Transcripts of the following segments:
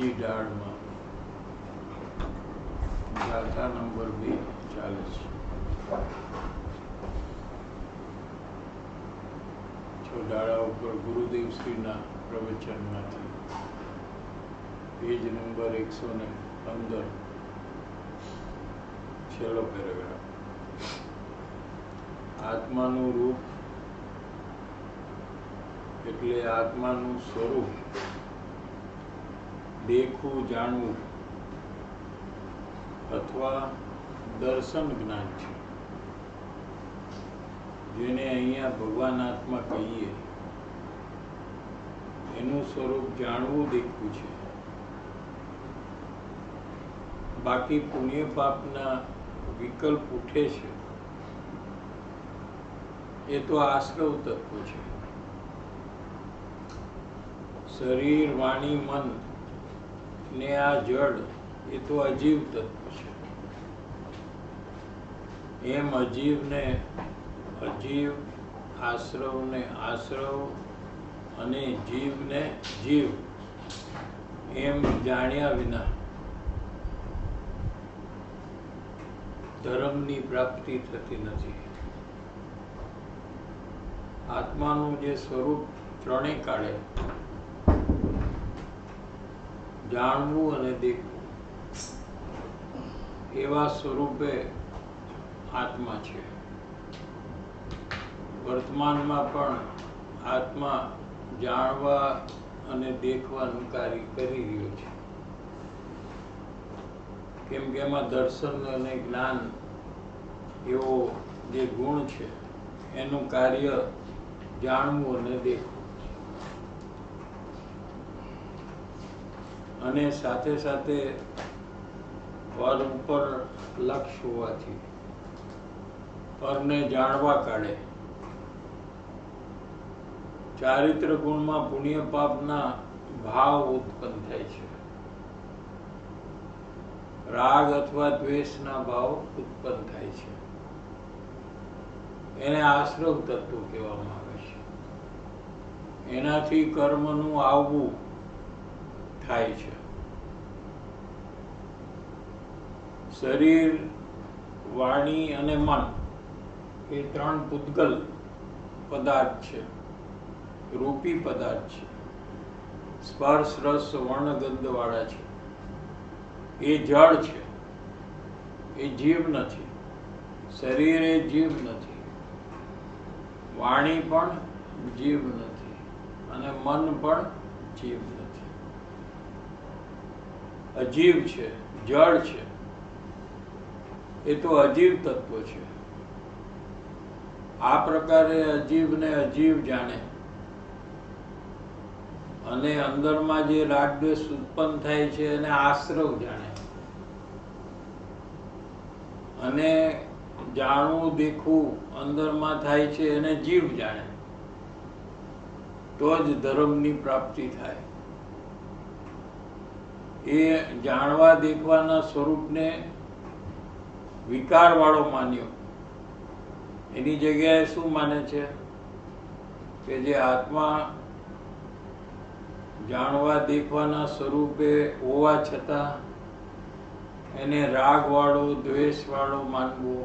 બીજી ડાળમાં ગાથા નંબર 2 ચાલે છે. 6 ડાળા ઉપર ગુરુદેવ શ્રીના પ્રવચનમાંથી પેજ નંબર 115, છેલ્લો પેરેગ્રાફ. આત્માનું રૂપ એટલે આત્માનું સ્વરૂપ દેખવું, જાણવું અથવા દર્શન જ્ઞાન છે, જેને અહીંયા ભગવાન આત્મા કહીએ. એનું સ્વરૂપ જાણવું, દેખવું છે. બાકી પુણ્ય પાપના વિકલ્પ ઉઠે છે એ તો આશ્રવ તત્વ છે. શરીર, વાણી, મન ને આ જડ એ તો અજીવ તત્વ છે. એમ અજીવને અજીવ, આશ્રવને આશ્રવ અને જીવને જીવ એમ જાણ્યા વિના ધર્મની પ્રાપ્તિ થતી નથી. આત્માનું જે સ્વરૂપ ત્રણેય કાળે જાણવું અને દેખવું, એવા સ્વરૂપે આત્મા છે. વર્તમાનમાં પણ આત્મા જાણવા અને દેખવાનું કાર્ય કરી રહ્યો છે. કેમ કે એમાં દર્શન અને જ્ઞાન એવો જે ગુણ છે, એનું કાર્ય જાણવું અને દેખવું. અને સાથે સાથે પર ઉપર લક્ષ હોવાથી પરને જાણવા કાઢે. ચારિત્ર ગુણમાં પુણ્ય પાપના ભાવ ઉત્પન્ન થાય છે. રાગ અથવા દ્વેષના ભાવ ઉત્પન્ન થાય છે. એને આશ્રવ તત્વ કહેવામાં આવે છે. એનાથી કર્મનું આવવું થાય છે. શરીર, વાણી અને મન એ 3 પૂતગલ પદાર્થ છે, રૂપી પદાર્થ છે. સ્પર્શ, રસ, વર્ણ, ગંધ વાળા છે. એ જળ છે, એ જીવ નથી. શરીર એ જીવ નથી, વાણી પણ જીવ નથી અને મન પણ જીવ નથી. અજીવ છે, જળ છે. એ તો અજીવ તત્વ છે. આ પ્રકારે અજીવને અજીવ જાણે અને અંદરમાં જે રાગદ્વેષ ઉત્પન્ન થાય છે એને આશ્રવ જાણે, અને જાણવું, દેખવું અંદરમાં થાય છે એને જીવ જાણે, તો જ ધર્મની પ્રાપ્તિ થાય. એ જાણવા દેખવાના સ્વરૂપને વિકાર વાળો માન્યો. એની જગ્યાએ શું માને છે કે જે આત્મા જાણવા દેખવાના સ્વરૂપે હોવા છતાં એને રાગ વાળો, દ્વેષ વાળો માનવો.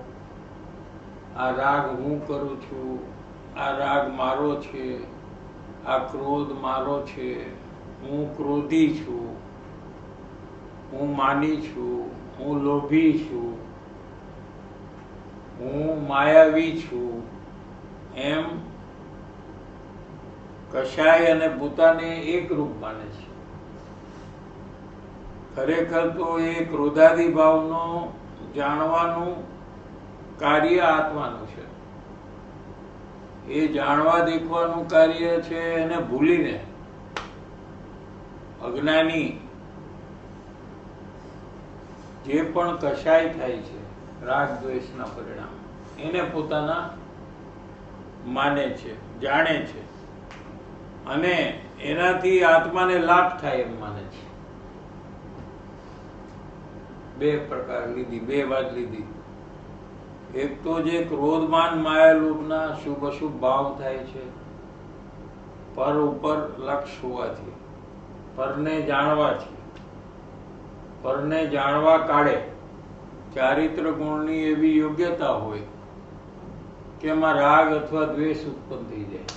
આ રાગ હું કરું છું, આ રાગ મારો છે, આ ક્રોધ મારો છે, હું ક્રોધી છું, હું માની છું, હું લોભી છું, હું માયાવી છું, એમ કશાય અને પોતાને એક રૂપ માને છે. ખરેખર તો એ ક્રોધાદી ભાવનો જાણવાનું કાર્ય આત્માનું છે. એ જાણવા દેખવાનું કાર્ય છે એને ભૂલીને અજ્ઞાની જે પણ કશાય થાય છે રાગ દ્વેષના પરિણામ, એને પોતાના માને છે, જાણે છે અને એનાથી આત્માને લાભ થાય એમ માને છે. 2 પ્રકાર લીધી, 2 વાત લીધી. એક તો જે ક્રોધમાન માયા લોભના શુભ અશુભ ભાવ થાય છે પર ઉપર લક્ષ હોવાથી, પરને જાણવાથી, પરને જાણવા કાળે ચારિત્ર ગુણની એવી યોગ્યતા હોય કે એમાં રાગ અથવા દ્વેષ ઉત્પન્ન થઈ જાય.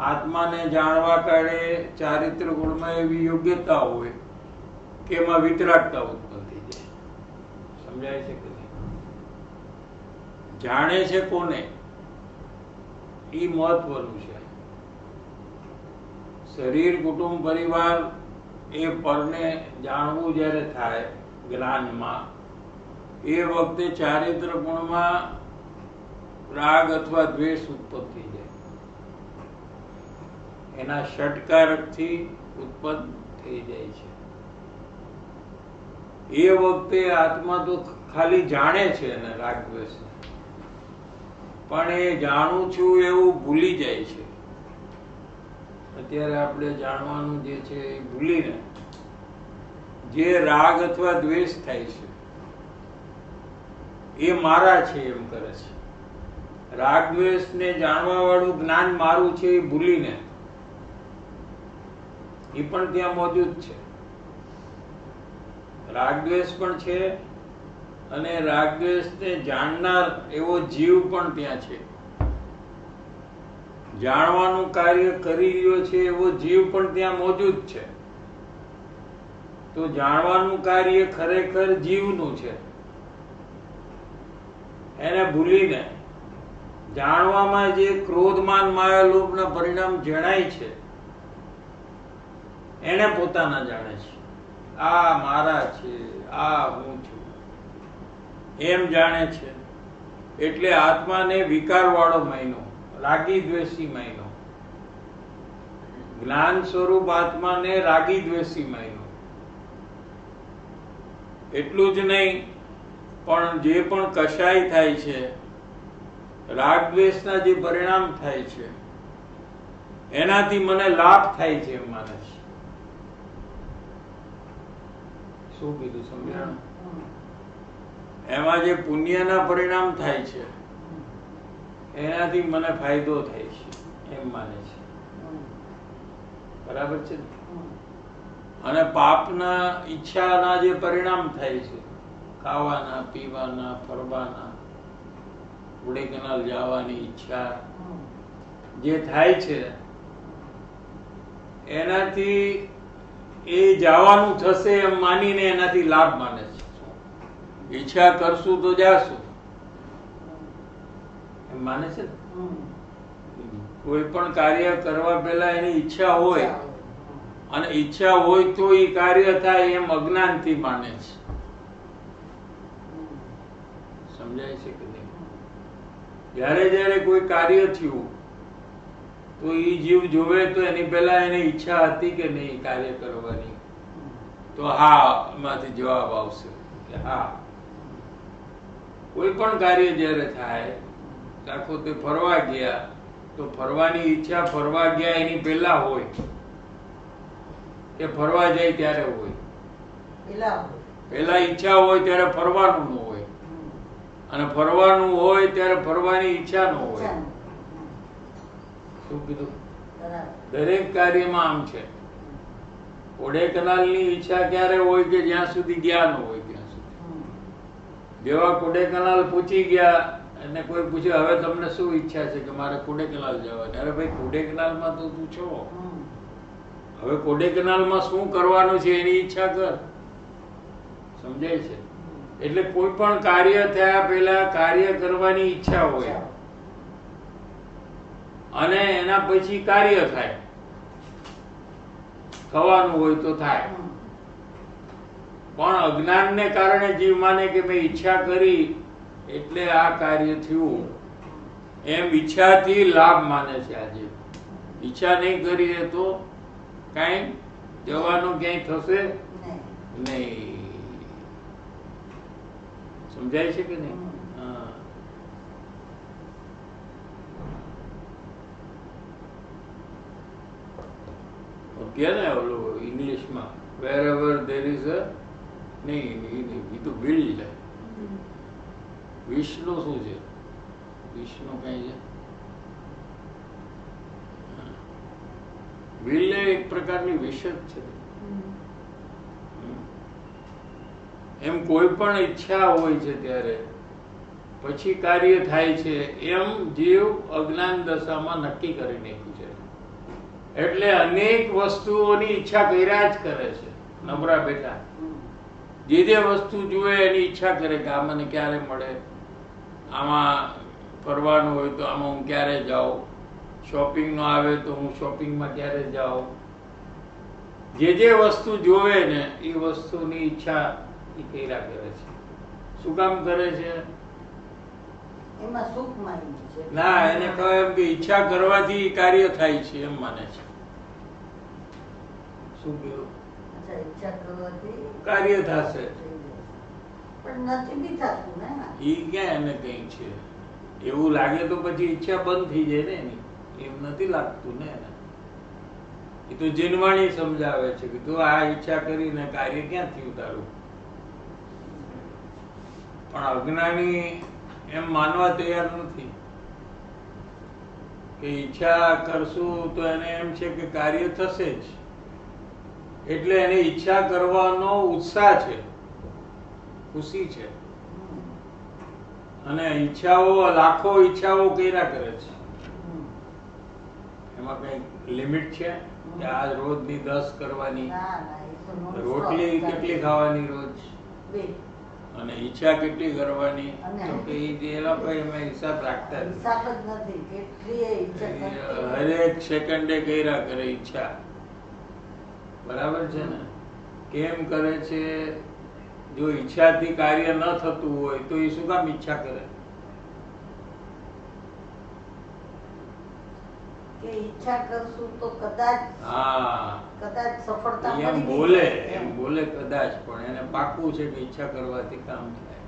આત્માને જાણવા કાળે ચારિત્ર ગુણમાં એવી યોગ્યતા હોય કે એમાં વિતરાગતા ઉત્પન્ન થઈ જાય. સમજાય છે કે નહીં? જાણે છે કોને એ મહત્વનું છે. શરીર, કુટુંબ, પરિવાર એ પરને જાણવું જ્યારે થાય જ્ઞાનમાં, એ વખતે ચારિત્ર ગુણમાં રાગ અથવા દ્વેષ ઉત્પન્ન થઈ જાય. એના ષટકારકથી ઉત્પન્ન થઈ જાય છે. એ વખતે આત્મા તો ખાલી જાણે છે ને રાગ દ્વેષ, પણ એ જાણું છું એવું ભૂલી જાય છે. અત્યારે આપણે જાણવાનું જે છે એ ભૂલીને જે રાગ અથવા દ્વેષ થાય છે એ મારા છે એમ કરે છે. રાગ દ્વેષ ને જાણવા વાળું જ્ઞાન મારું છે એ ભૂલીને એ પણ ત્યાં મોજૂદ છે. રાગ દ્વેષ પણ છે અને રાગ દ્વેષ ને જાણનાર એવો જીવ પણ ત્યાં છે. જાણવાનું કાર્ય કરી રહ્યો છે એવો જીવ પણ ત્યાં મોજૂદ છે. તો જાણવાનું કાર્ય ખરેખર જીવનું છે. એને ભૂલીને જાણવામાં જે ક્રોધમાન માયા લોભના પરિણામ જણાય છે એને પોતાના જાણે છે. આ મારા છે, આ હું છું એમ જાણે છે. એટલે આત્માને વિકાર વાળો માન્યો, રાગી દ્વેષી માન્યો. જ્ઞાન સ્વરૂપ આત્માને રાગી દ્વેષી માન્યો. એટલું જ નહીં, પણ જે પણ કશાય થાય છે, રાગ દ્વેષના જે પરિણામ થાય છે એનાથી મને લાભ થાય છે એમ માને છે. શું કીધું સમજાણું? એમાં જે પુણ્યના પરિણામ થાય છે એનાથી મને ફાયદો થાય છે એમ માને છે. બરાબર છે? અને પાપના ઈચ્છાના જે પરિણામ થાય છે, ખાવાના, પીવાના, ફરવાના, કોડેકનાલ જવાની ઈચ્છા જે થાય છે એનાથી એ જવાનું થશે એમ માનીને એનાથી લાભ માને છે. ઈચ્છા કરશું તો જાશું એમ માને છે. કોઈ પણ કાર્ય કરવા પહેલા એની ઈચ્છા હોય અને ઈચ્છા હોય તો એ કાર્ય થાય એમ અજ્ઞાનથી માને છે. સમજાય છે કે નહીં? જ્યારે જ્યારે કોઈ કાર્ય થયું તો એ જીવ જોવે તો એની પહેલા એની ઈચ્છા હતી કે નહીં કાર્ય કરવાની, તો હા એમાંથી જવાબ આવશે કે હા. કોઈ પણ કાર્ય જ્યારે થાય, દાખલો તે ફરવા ગયા તો ફરવાની ઈચ્છા ફરવા ગયા એની પહેલા હોય કે ફરવા જાય ત્યારે હોય? પહેલા ઈચ્છા હોય ત્યારે ફરવાનું ન હોય, અને ફરવાનું હોય ત્યારે ફરવાની ઈચ્છા ન હોય. શું કીધું? દરેક કાર્યમાં આમ છે. કોડેકનાલની ઈચ્છા ક્યારે હોય કે જ્યાં સુધી ગયા ન હોય ત્યાં સુધી. જેવા કોડેકનાલ પૂછી ગયા અને કોઈ પૂછે હવે તમને શું ઈચ્છા છે કે મારે કોડેકનાલ જવાની. અરે ભાઈ, કોડેકનાલમાં તો તું છો, હવે કોડેકનાલમાં શું કરવાનું છે એની ઈચ્છા કર. સમજાય છે? એટલે કોઈ પણ કાર્ય થયા પહેલા કાર્ય કરવાની ઈચ્છા હોય અને એના પછી કાર્ય થાય. થવાનું હોય તો થાય. પણ અજ્ઞાનને કારણે જીવ માને કે મેં ઈચ્છા કરી એટલે આ કાર્ય થયું એમ ઈચ્છાથી લાભ માને છે. આજે ઈચ્છા નહીં કરીએ તો કાંઈ જવાનું ક્યાંય થશે નહીં. સમજાય છે કે નહીં? કે ને ઓલું ઇંગ્લિશમાં wherever there is a નહીં એ તો will છે. વિષ્ણુ શું છે? વિષ્ણુ કઈ છે? વિલ એક પ્રકારની વિશ જ છે. એમ કોઈ પણ ઈચ્છા હોય છે ત્યારે પછી કાર્ય થાય છે, એમ જીવ અજ્ઞાન દશામાં નક્કી કરી નાખ્યું છે. એટલે અનેક વસ્તુઓની ઈચ્છા કર્યા જ કરે છે. નબળા બેઠા જે વસ્તુ જુએ એની ઈચ્છા કરે કે આ મને ક્યારે મળે, આમાં ફરવાનું હોય તો આમાં હું ક્યારે જાઉં, શોપિંગનો આવે તો હું શોપિંગમાં ક્યારે જાઉં. જે વસ્તુ જોવે ને એ વસ્તુની ઈચ્છા એ કર્યા કરે છે. શું કામ કરે છે? એમાં સુખ માની છે. ના, એને કહે એમ કે ઈચ્છા કરવાથી કાર્ય થાય છે એમ માને છે. શું કહ્યું? ઈચ્છા કરવાથી કાર્ય થશે, પણ નથી બી થતું ને. ઈ ક્યાં એને કઈ છે એવું લાગે તો પછી ઈચ્છા બંધ થઈ જાય ને એની. એમ નથી લાગતું ને એને. એ તો જીનવાણી સમજાવે છે કે તું આ ઈચ્છા કરીને કાર્ય ક્યાંથી ઉતારું. પણ અજ્ઞાની એમ માનવા તૈયાર નથી કે ઈચ્છા કરશું તો એને એમ છે કે કાર્ય થશે જ. એટલે એને ઈચ્છા કરવાનો ઉત્સાહ છે, ખુશી છે. અને ઈચ્છાઓ લાખો ઈચ્છાઓ કર્યા કરે છે. એમાં કઈ લિમિટ છે કે આ રોજની 10 કરવાની, રોટલી કેટલી ખાવાની રોજ, અને ઈચ્છા કેટલી કરવાની, તો કે એ લોકો એમાં હિસાબ રાખતા નથી. હરેક સેકન્ડે કર્યા કરે ઈચ્છા. બરાબર છે ને? કેમ કરે છે? જો ઈચ્છાથી કાર્ય ન થતું હોય તો એ શું કામ ઈચ્છા કરે? કે ઈચ્છા કરશું તો કદાચ સફળતા એમ બોલે કદાચ, પણ એને પાક્કું છે કે ઈચ્છા કરવાથી કામ થાય.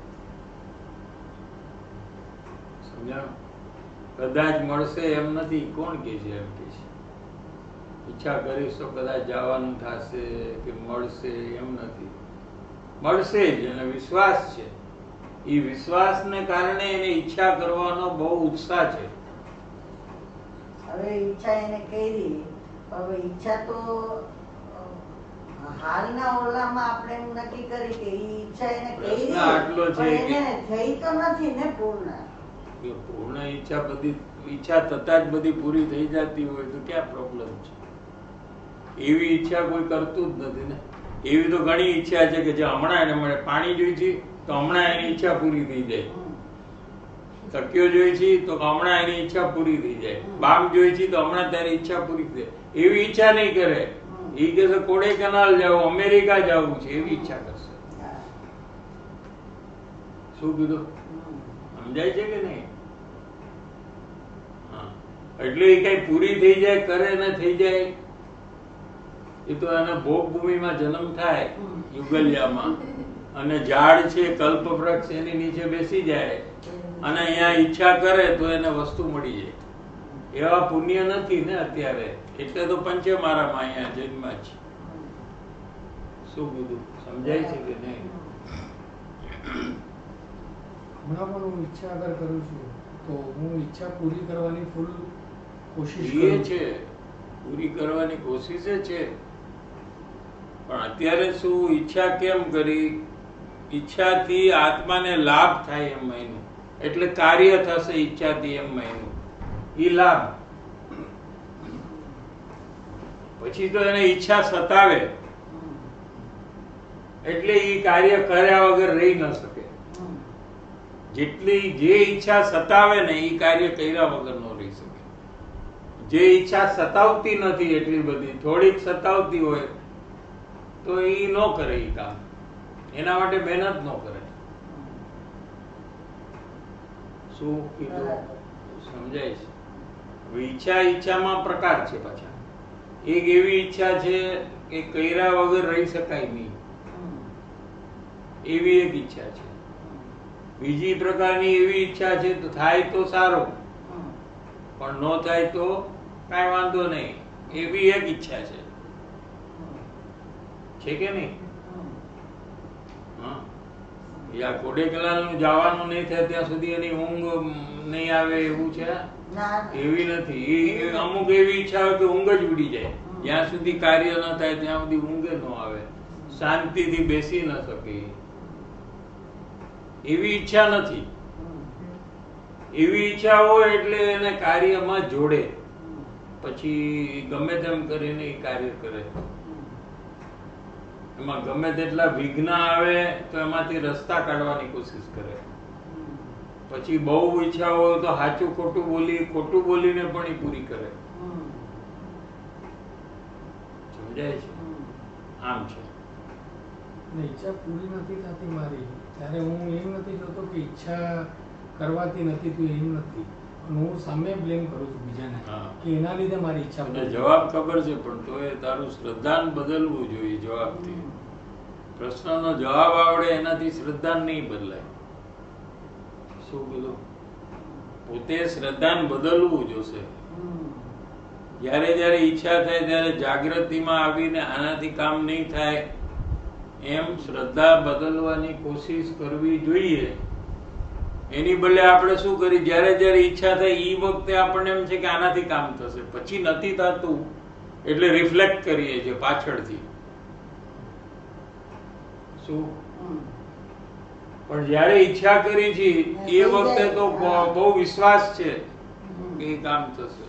સમજાણું? કદાચ મળશે એમ નથી. કોણ કે છે એમ કે છે ઈચ્છા કરીશ તો કદાચ જવાનું થશે કે મળશે, એમ નથી. મળશે જ, એને વિશ્વાસ છે. એ વિશ્વાસને કારણે એને ઈચ્છા કરવાનો બહુ ઉત્સાહ છે. હવે ઈચ્છા એને કરી, હવે ઈચ્છા તો હાલના ઓલામાં આપણે એમ નક્કી કરી કે ઈચ્છા એને કરી, આટલો છે એને થઈ તો નથી ને પૂર્ણ. પૂર્ણ ઈચ્છા બધી ઈચ્છા થતા જ બધી પૂરી થઈ જતી હોય તો ક્યાં પ્રોબ્લેમ છે? એવી ઈચ્છા કોઈ કરતું જ નથી ને. એવી તો ઘણી ઈચ્છા છે કે જે હમણાં એને મળે. પાણી જોઈ છે તો હમણાં એની ઈચ્છા પૂરી થઈ જાય. તકિયો જોઈ છે તો હમણાં એની ઈચ્છા પૂરી થઈ જાય. બામ જોઈ છે તો હમણાં તારી ઈચ્છા પૂરી થઈ જાય. એવી ઈચ્છા નહીં કરે. એ કે છે કોડેકનાલ જાવું, અમેરિકા જવું છે, એવી ઈચ્છા કરશે. શું કીધું? સમજાય છે કે નહીં? એટલે એ કઈ પૂરી થઈ જાય કરે ને થઈ જાય, એ તો એના ભોગભૂમિમાં જન્મ થાય યુગલિયામાં, અને ઝાડ છે કલ્પવૃક્ષ એની નીચે બેસી જાય અને અહીંયા ઈચ્છા કરે તો એને વસ્તુ મળી જાય. એવા પુણ્ય નથી ને અત્યારે, એટલે તો પંચે મારામાં અહીંયા જન્મ છે. શું કીધું? સમજાય છે કે નહીં? હમણાં પણ હું ઈચ્છા અગર કરું છું તો હું ઈચ્છા પૂરી કરવાની ફૂલ કોશિશ એ છે, પૂરી કરવાની કોશિશ છે. પણ અત્યારે શું ઈચ્છા કેમ કરી? ઈચ્છાથી આત્માને લાભ થાય એમ માન્યું, એટલે કાર્ય થશે ઈચ્છાથી એમ માન્યું. એ લાભ. પછી તો એને ઈચ્છા સતાવે એટલે એ કાર્ય કર્યા વગર રહી ન શકે. જેટલી જે ઈચ્છા સતાવે ને એ કાર્ય કર્યા વગર ન રહી શકે. જે ઈચ્છા સતાવતી નથી એટલી બધી, થોડીક સતાવતી હોય તો એ ન કરે એ કામ. એના માટે મહેનત ન કરે. શું કીધું? સમજાય છે? ઈચ્છામાં પ્રકાર છે પાછા. એક એવી ઈચ્છા છે કે કર્યા વગર રહી શકાય નહીં, એવી એક ઈચ્છા છે. બીજી પ્રકારની એવી ઈચ્છા છે તો થાય તો સારો, પણ ન થાય તો કાંઈ વાંધો નહીં, એવી એક ઈચ્છા છે. છે કે નહીં? યા કોડેકનાલ જવાનું નહીં થાય ત્યાં સુધી એની ઊંઘ નહીં આવે એવું છે? એવી નથી. અમુક એવી ઈચ્છા હોય કે ઊંઘ જ ઉડી જાય. જ્યાં સુધી કાર્ય ન થાય ત્યાં સુધી ઊંઘ ન આવે, શાંતિથી બેસી ન શકે. એવી ઈચ્છા નથી. હમ. એવી ઈચ્છા હોય એટલે એને કાર્યમાં જોડે, પછી ગમે તેમ કરીને એ કાર્ય કરે. એમાં ગમે તેટલા વિઘ્ન આવે તો એમાંથી રસ્તા કાઢવાની કોશિશ કરે. પછી બહુ ઈચ્છા હોય તો સાચું ખોટું બોલીને પણ એ પૂરી કરે. સમજાય છે? આમ છે. ને ઈચ્છા પૂરી નથી થતી મારી, ત્યારે હું એમ નથી જોતો કે ઈચ્છા કરવાથી નથી તો એમ નથી, પણ હું સામે બ્લેમ કરું છું બીજાને હા. કે એના લીધે મારી ઈચ્છા અને પૂરી જવાબ ખબર છે, પણ તોય તારું શ્રદ્ધાન બદલવું જોઈએ. જવાબથી પ્રશ્નનો જવાબ આવડે એનાથી શ્રદ્ધાન નહીં બદલાય. શું કીધું? પોતે શ્રદ્ધાન બદલવું જોશે. જ્યારે જ્યારે ઈચ્છા થાય ત્યારે જાગૃતિમાં આવીને આનાથી કામ નહીં થાય એમ શ્રદ્ધા બદલવાની કોશિશ કરવી જોઈએ. એની બદલે આપણે શું કરી, જ્યારે જ્યારે ઈચ્છા થાય એ વખતે આપણને એમ છે કે આનાથી કામ થશે, પછી નથી થતું એટલે રિફ્લેક્ટ કરીએ છીએ પાછળથી. શું? પણ જ્યારે ઈચ્છા કરી છે એ વખતે તો બહુ વિશ્વાસ છે કે એ કામ થશે.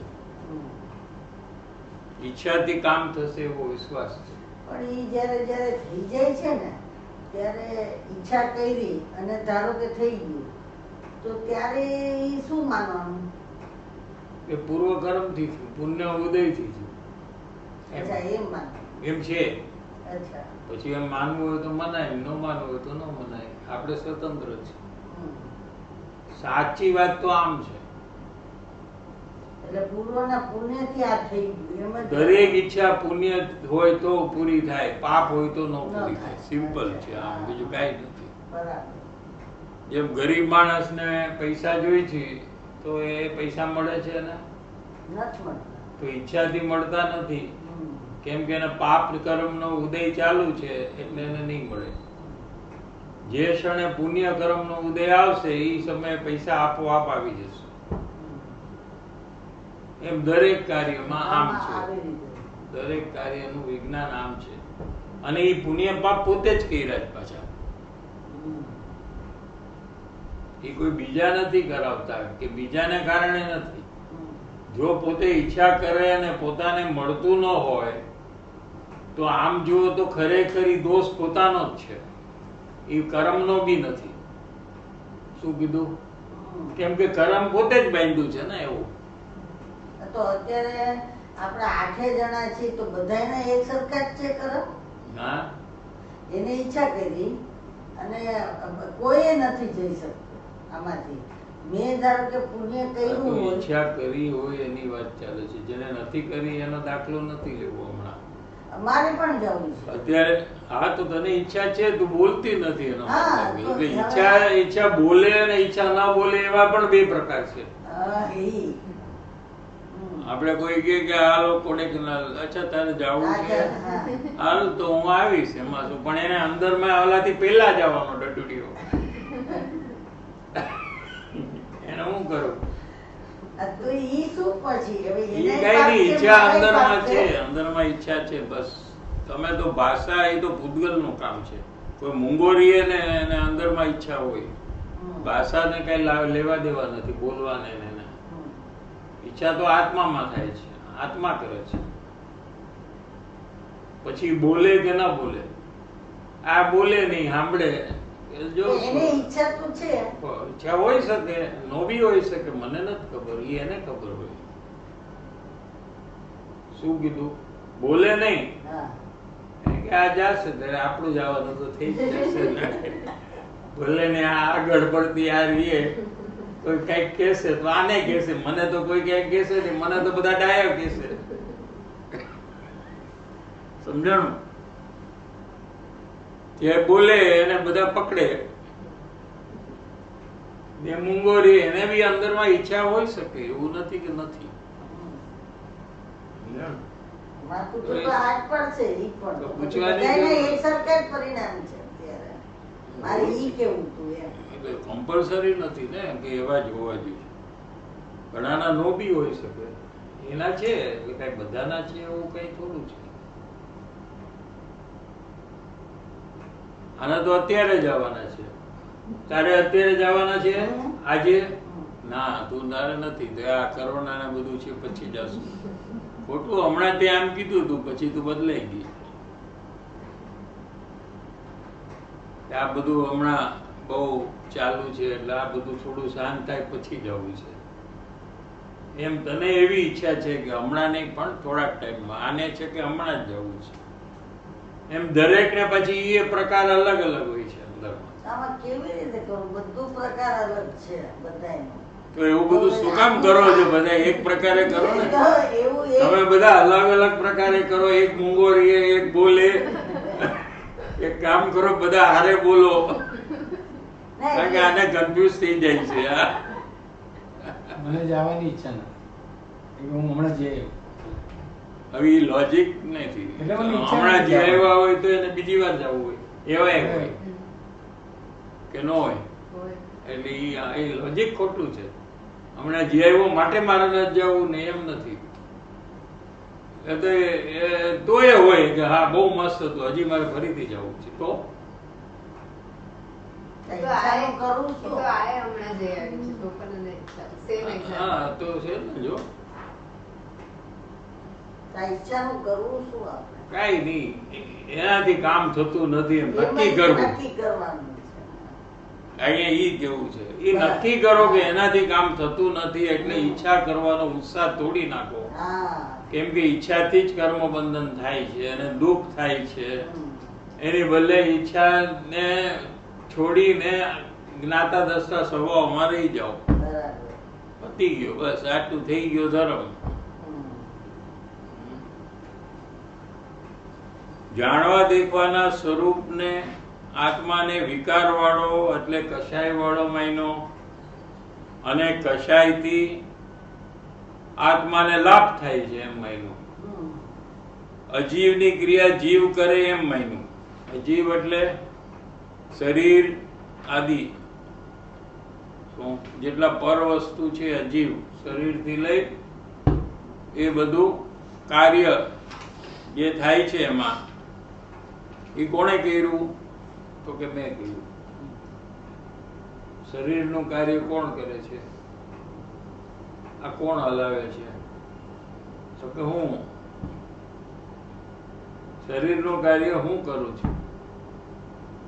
ઈચ્છાથી કામ થશે એવો વિશ્વાસ છે. પણ ઈ જ્યારે જ્યારે થઈ જાય છે ને, ત્યારે ઈચ્છા કરી અને ધારો કે થઈ ગયું, તો ત્યારે ઈ શું માનવાનું? એ પૂર્વ કર્મથી થયું, પુણ્ય ઉદયથી થયું. અચ્છા, એમ માનવાનું. એમ છે. અચ્છા. પછી એમ માનવું હોય તો મનાય, ન માનવું હોય તો ન મનાય. આપણે સ્વતંત્ર છીએ. સાચી વાત તો આમ છે. એટલે પૂર્વના પુણ્યથી આ થઈ ગયું એમ જ. દરેક ઈચ્છા પુણ્ય હોય તો પૂરી થાય, પાપ હોય તો ન પૂરી થાય. સિમ્પલ છે. આમ બીજું કાંઈ નથી. બરાબર. જેમ ગરીબ માણસને પૈસા જોઈ છે તો એ પૈસા મળે છે ને, નથી મળતા. તો ઈચ્છાથી મળતા નથી. હમ. કેમ કે એને પાપ કર્મનો ઉદય ચાલુ છે એટલે એને નહીં મળે. જે ક્ષણે પુણ્ય કર્મનો ઉદય આવશે એ સમયે પૈસા આપોઆપ આવી જશે. એમ દરેક કાર્યમાં આમ છે. આવી રીતે. દરેક કાર્યનું વિજ્ઞાન આમ છે. અને એ પુણ્ય પાપ પોતે જ કર્યા જ પાછા. એ કોઈ બીજા નથી કરાવતા કે બીજાને કારણે નથી. જો પોતે ઈચ્છા કરે અને પોતાને મળતું ન હોય તો આમ જુઓ તો ખરેખર ઈ દોષ પોતાનો જ છે. એ કર્મનો બી નથી. શું કીધું? કેમ કે કર્મ પોતે જ બાંધ્યું છે ને એવું. તો અત્યારે આપણે 8 જણા છીએ તો બધાને એક સરખા જ છે કર્મ. ના, એને ઈચ્છા કરી અને કોઈ નથી જઈ શકતું આમાંથી. મેં ધારો કે પુણ્ય કર્યું કોઈ હોય, ઈચ્છા કરી હોય એની વાત ચાલે છે. જેને નથી કરી એનો દાખલો નથી લેવો હમણાં. મારે પણ જવું છે. અત્યારે હા, તો તને ઈચ્છા છે, તું બોલતી નથી એનો હા, મતલબ. તો એટલે ઈચ્છા બોલે અને ઈચ્છા ના બોલે એવા પણ બે પ્રકાર છે. આપણે કોઈ કહે કે હાલો કોડેકનાલ, અચ્છા તારે જવું છે, હાલ તો હું આવીશ, એમાં શું. પણ એને અંદરમાં ઓલાથી પહેલા જવાનો ડડુડીઓ. એને હું કરું? તો ઈ શું પછી? હવે ઈ એને કઈ નહીં, ઈચ્છા મારે અંદરમાં પાસે. છે, અંદરમાં ઈચ્છા છે બસ. તમે તો ભાષા એ તો ભૂતગલનું કામ છે. કોઈ મૂંગો રહીએ ને એને અંદરમાં ઈચ્છા હોય. ભાષાને કઈ લેવા દેવા નથી, બોલવાને ને એને. ઈચ્છા તો આત્મામાં થાય છે, આત્મા કરે છે. પછી બોલે કે ના બોલે, આ બોલે નહીં, સાંભળે. જો એને ઈચ્છા તો છે. ઈચ્છા હોઈ શકે, નો બી હોઈ શકે, મને નથી ખબર, ઈ એને ખબર હોય. શું કીધું? બોલે નહીં હા. કે આ જાશે ત્યારે આપણું જવાનું તો થઈ જ જશે ને. ભલે ને આ આગળ પડતી આ રીએ કોઈ કઈક કહેશે તો આને કહેશે, મને તો કોઈ કઈક કહેશે નહીં, મને તો બધા ડાયા કહેશે. સમજાણું? જે બોલે એને બધા પકડે, ને મૂંગો રે એને બી અંદરમાં ઈચ્છા હોઈ શકે, એવું નથી કે નથી. સમજાણું? માથું તો આજ પણ છે, ઈ પણ. તો પૂછવાની બધાયને જરૂર. એક સરખા જ પરિણામ છે અત્યારે. મારે ઈ કેવું હતું એમ. એટલે કમ્પલસરી નથી ને કે એવા જ હોવા જોઈએ. ઘણાના નો બી હોઈ શકે, એના છે, કઈ બધાના છે એવું કઈ થોડું છે. આના તો અત્યારે જ આવવાના છે. તારે અત્યારે જવાના છે આજે? હમ. ના, તું તારે નથી. તે આ કોરોના ને બધું છે પછી જશું. ખોટું હમણાં તે આમ કીધું તું, પછી તું બદલાઈ ગઈ. આ બધું હમણાં બહુ ચાલુ છે એટલે આ બધું થોડું શાંત થાય પછી જવું છે. એમ તને એવી ઈચ્છા છે કે હમણાં નહીં પણ થોડાક ટાઈમમાં. આને છે કે હમણાં જ જવું છે. એમ દરેકને પછી એ પ્રકાર અલગ અલગ હોય છે અંદરમાં. આમાં કેવી રીતે કરું? બધું પ્રકાર અલગ છે બધાયનો. તો એવું બધું શું કામ કરો છો? બધા એક પ્રકારે કરો ને. એવું તમે બધા અલગ અલગ પ્રકારે કરો. એક મૂંગો રહીએ, એક બોલે. એક કામ કરો, બધા હારે બોલો. કારણ કે આને કન્ફ્યુઝ થઈ જાય છે. મને જવાની ઈચ્છા નથી. હું હમણાં જઈ આવ્યો. હવે એ લોજિક નથી. એટલે મને ઈચ્છા હમણાં નથી જે આવ્યા હોય તો એને બીજી વાર જવું હોય, એવાય હોય કે ન હોય. એટલે એ લોજિક ખોટું છે. હમણાં જે આવ્યો માટે મારે ન જવું ને એમ નથી. તો એ હોય કે હા બહુ મસ્ત હતું, હજી મારે ફરીથી જવું છે. તો ઈચ્છાનું કરું છું. હા તો છે ને. જો ઈચ્છાનું કરવું શું આપણે? કાઈ નહીં, એનાથી કામ થતું નથી એમ નક્કી કરવું. નક્કી કરવાનું છે. અહીંયા ઈ કેવું છે, એ નક્કી કરો કે એનાથી કામ થતું નથી એટલે ઈચ્છા કરવાનો ઉત્સાહ તોડી નાખો. હા. કેમ કે ઈચ્છાથી જ કર્મ બંધન થાય છે અને દુઃખ થાય છે. હમ. એની બદલે ઈચ્છાને છોડીને જ્ઞાતા દ્રષ્ટા સ્વભાવમાં રહી જાઓ. બરાબર. પતી ગયો, બસ આટલું થઈ ગયો ધર્મ. હમ. જાણવા દેખવાના સ્વરૂપને આત્માને વિકારવાળો એટલે કષાયવાળો માયનો અને કષાયથી આત્માને લાભ થાય છે એમ માયનો. હમ. અજીવની ક્રિયા જીવ કરે એમ માયનું. અજીવ એટલે શરીર આદિ જેટલા પર વસ્તુ છે અજીવ, શરીરથી લઈ એ બધું કાર્ય જે થાય છે એમાં એ કોણે કર્યું? તો કે મેં કર્યું. શરીરનું કાર્ય કોણ કરે છે? આ કોણ હલાવે છે? તો કે હું. શરીરનું કાર્ય હું કરું છું.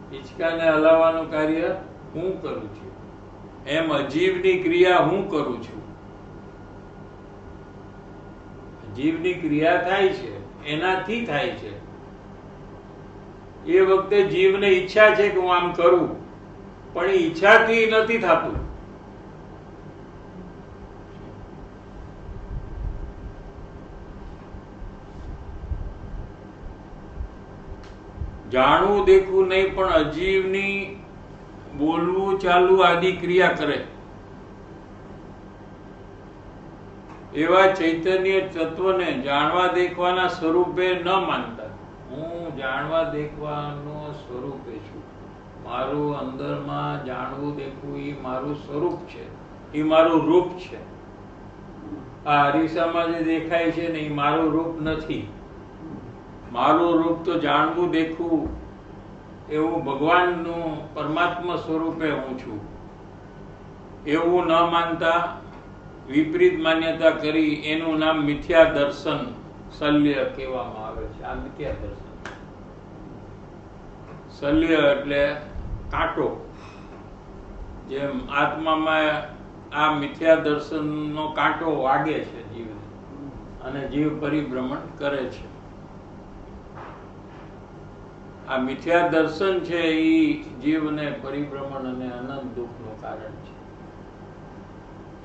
હિંચકાને હલાવવાનું કાર્ય હું કરું છું. એમ અજીવની ક્રિયા હું કરું છું. જીવની ક્રિયા થાય છે એનાથી થાય છે. એ વખતે જીવને ઈચ્છા છે કે હું આમ કરું, પણ એ ઈચ્છાથી નથી થતું. જાણવું દેખવું નહીં પણ અજીવની બોલવું ચાલવું આદિ ક્રિયા કરે એવા ચૈતન્ય તત્વને જાણવા દેખવાના સ્વરૂપે ન માનતા. હું જાણવા દેખવાનો સ્વરૂપે છું. મારું અંદરમાં જાણવું દેખવું એ મારું સ્વરૂપ છે, એ મારું રૂપ છે. આ અરીસામાં જે દેખાય છે ને એ મારું રૂપ નથી. મારું રૂપ તો જાણવું દેખવું એવું ભગવાનનું પરમાત્મા સ્વરૂપે હું છું એવું ન માનતા વિપરીત માન્યતા કરી એનું નામ મિથ્યા દર્શન શલ્ય કહેવામાં આવે છે. આ મિથ્યા દર્શન. શલ્ય એટલે કાંટો. જેમ આત્મામાં આ મિથ્યા દર્શનનો કાંટો વાગે છે જીવને અને જીવ પરિભ્રમણ કરે છે. આ મિથ્યા દર્શન છે એ જીવને પરિભ્રમણ અને અનંત દુઃખનું કારણ છે.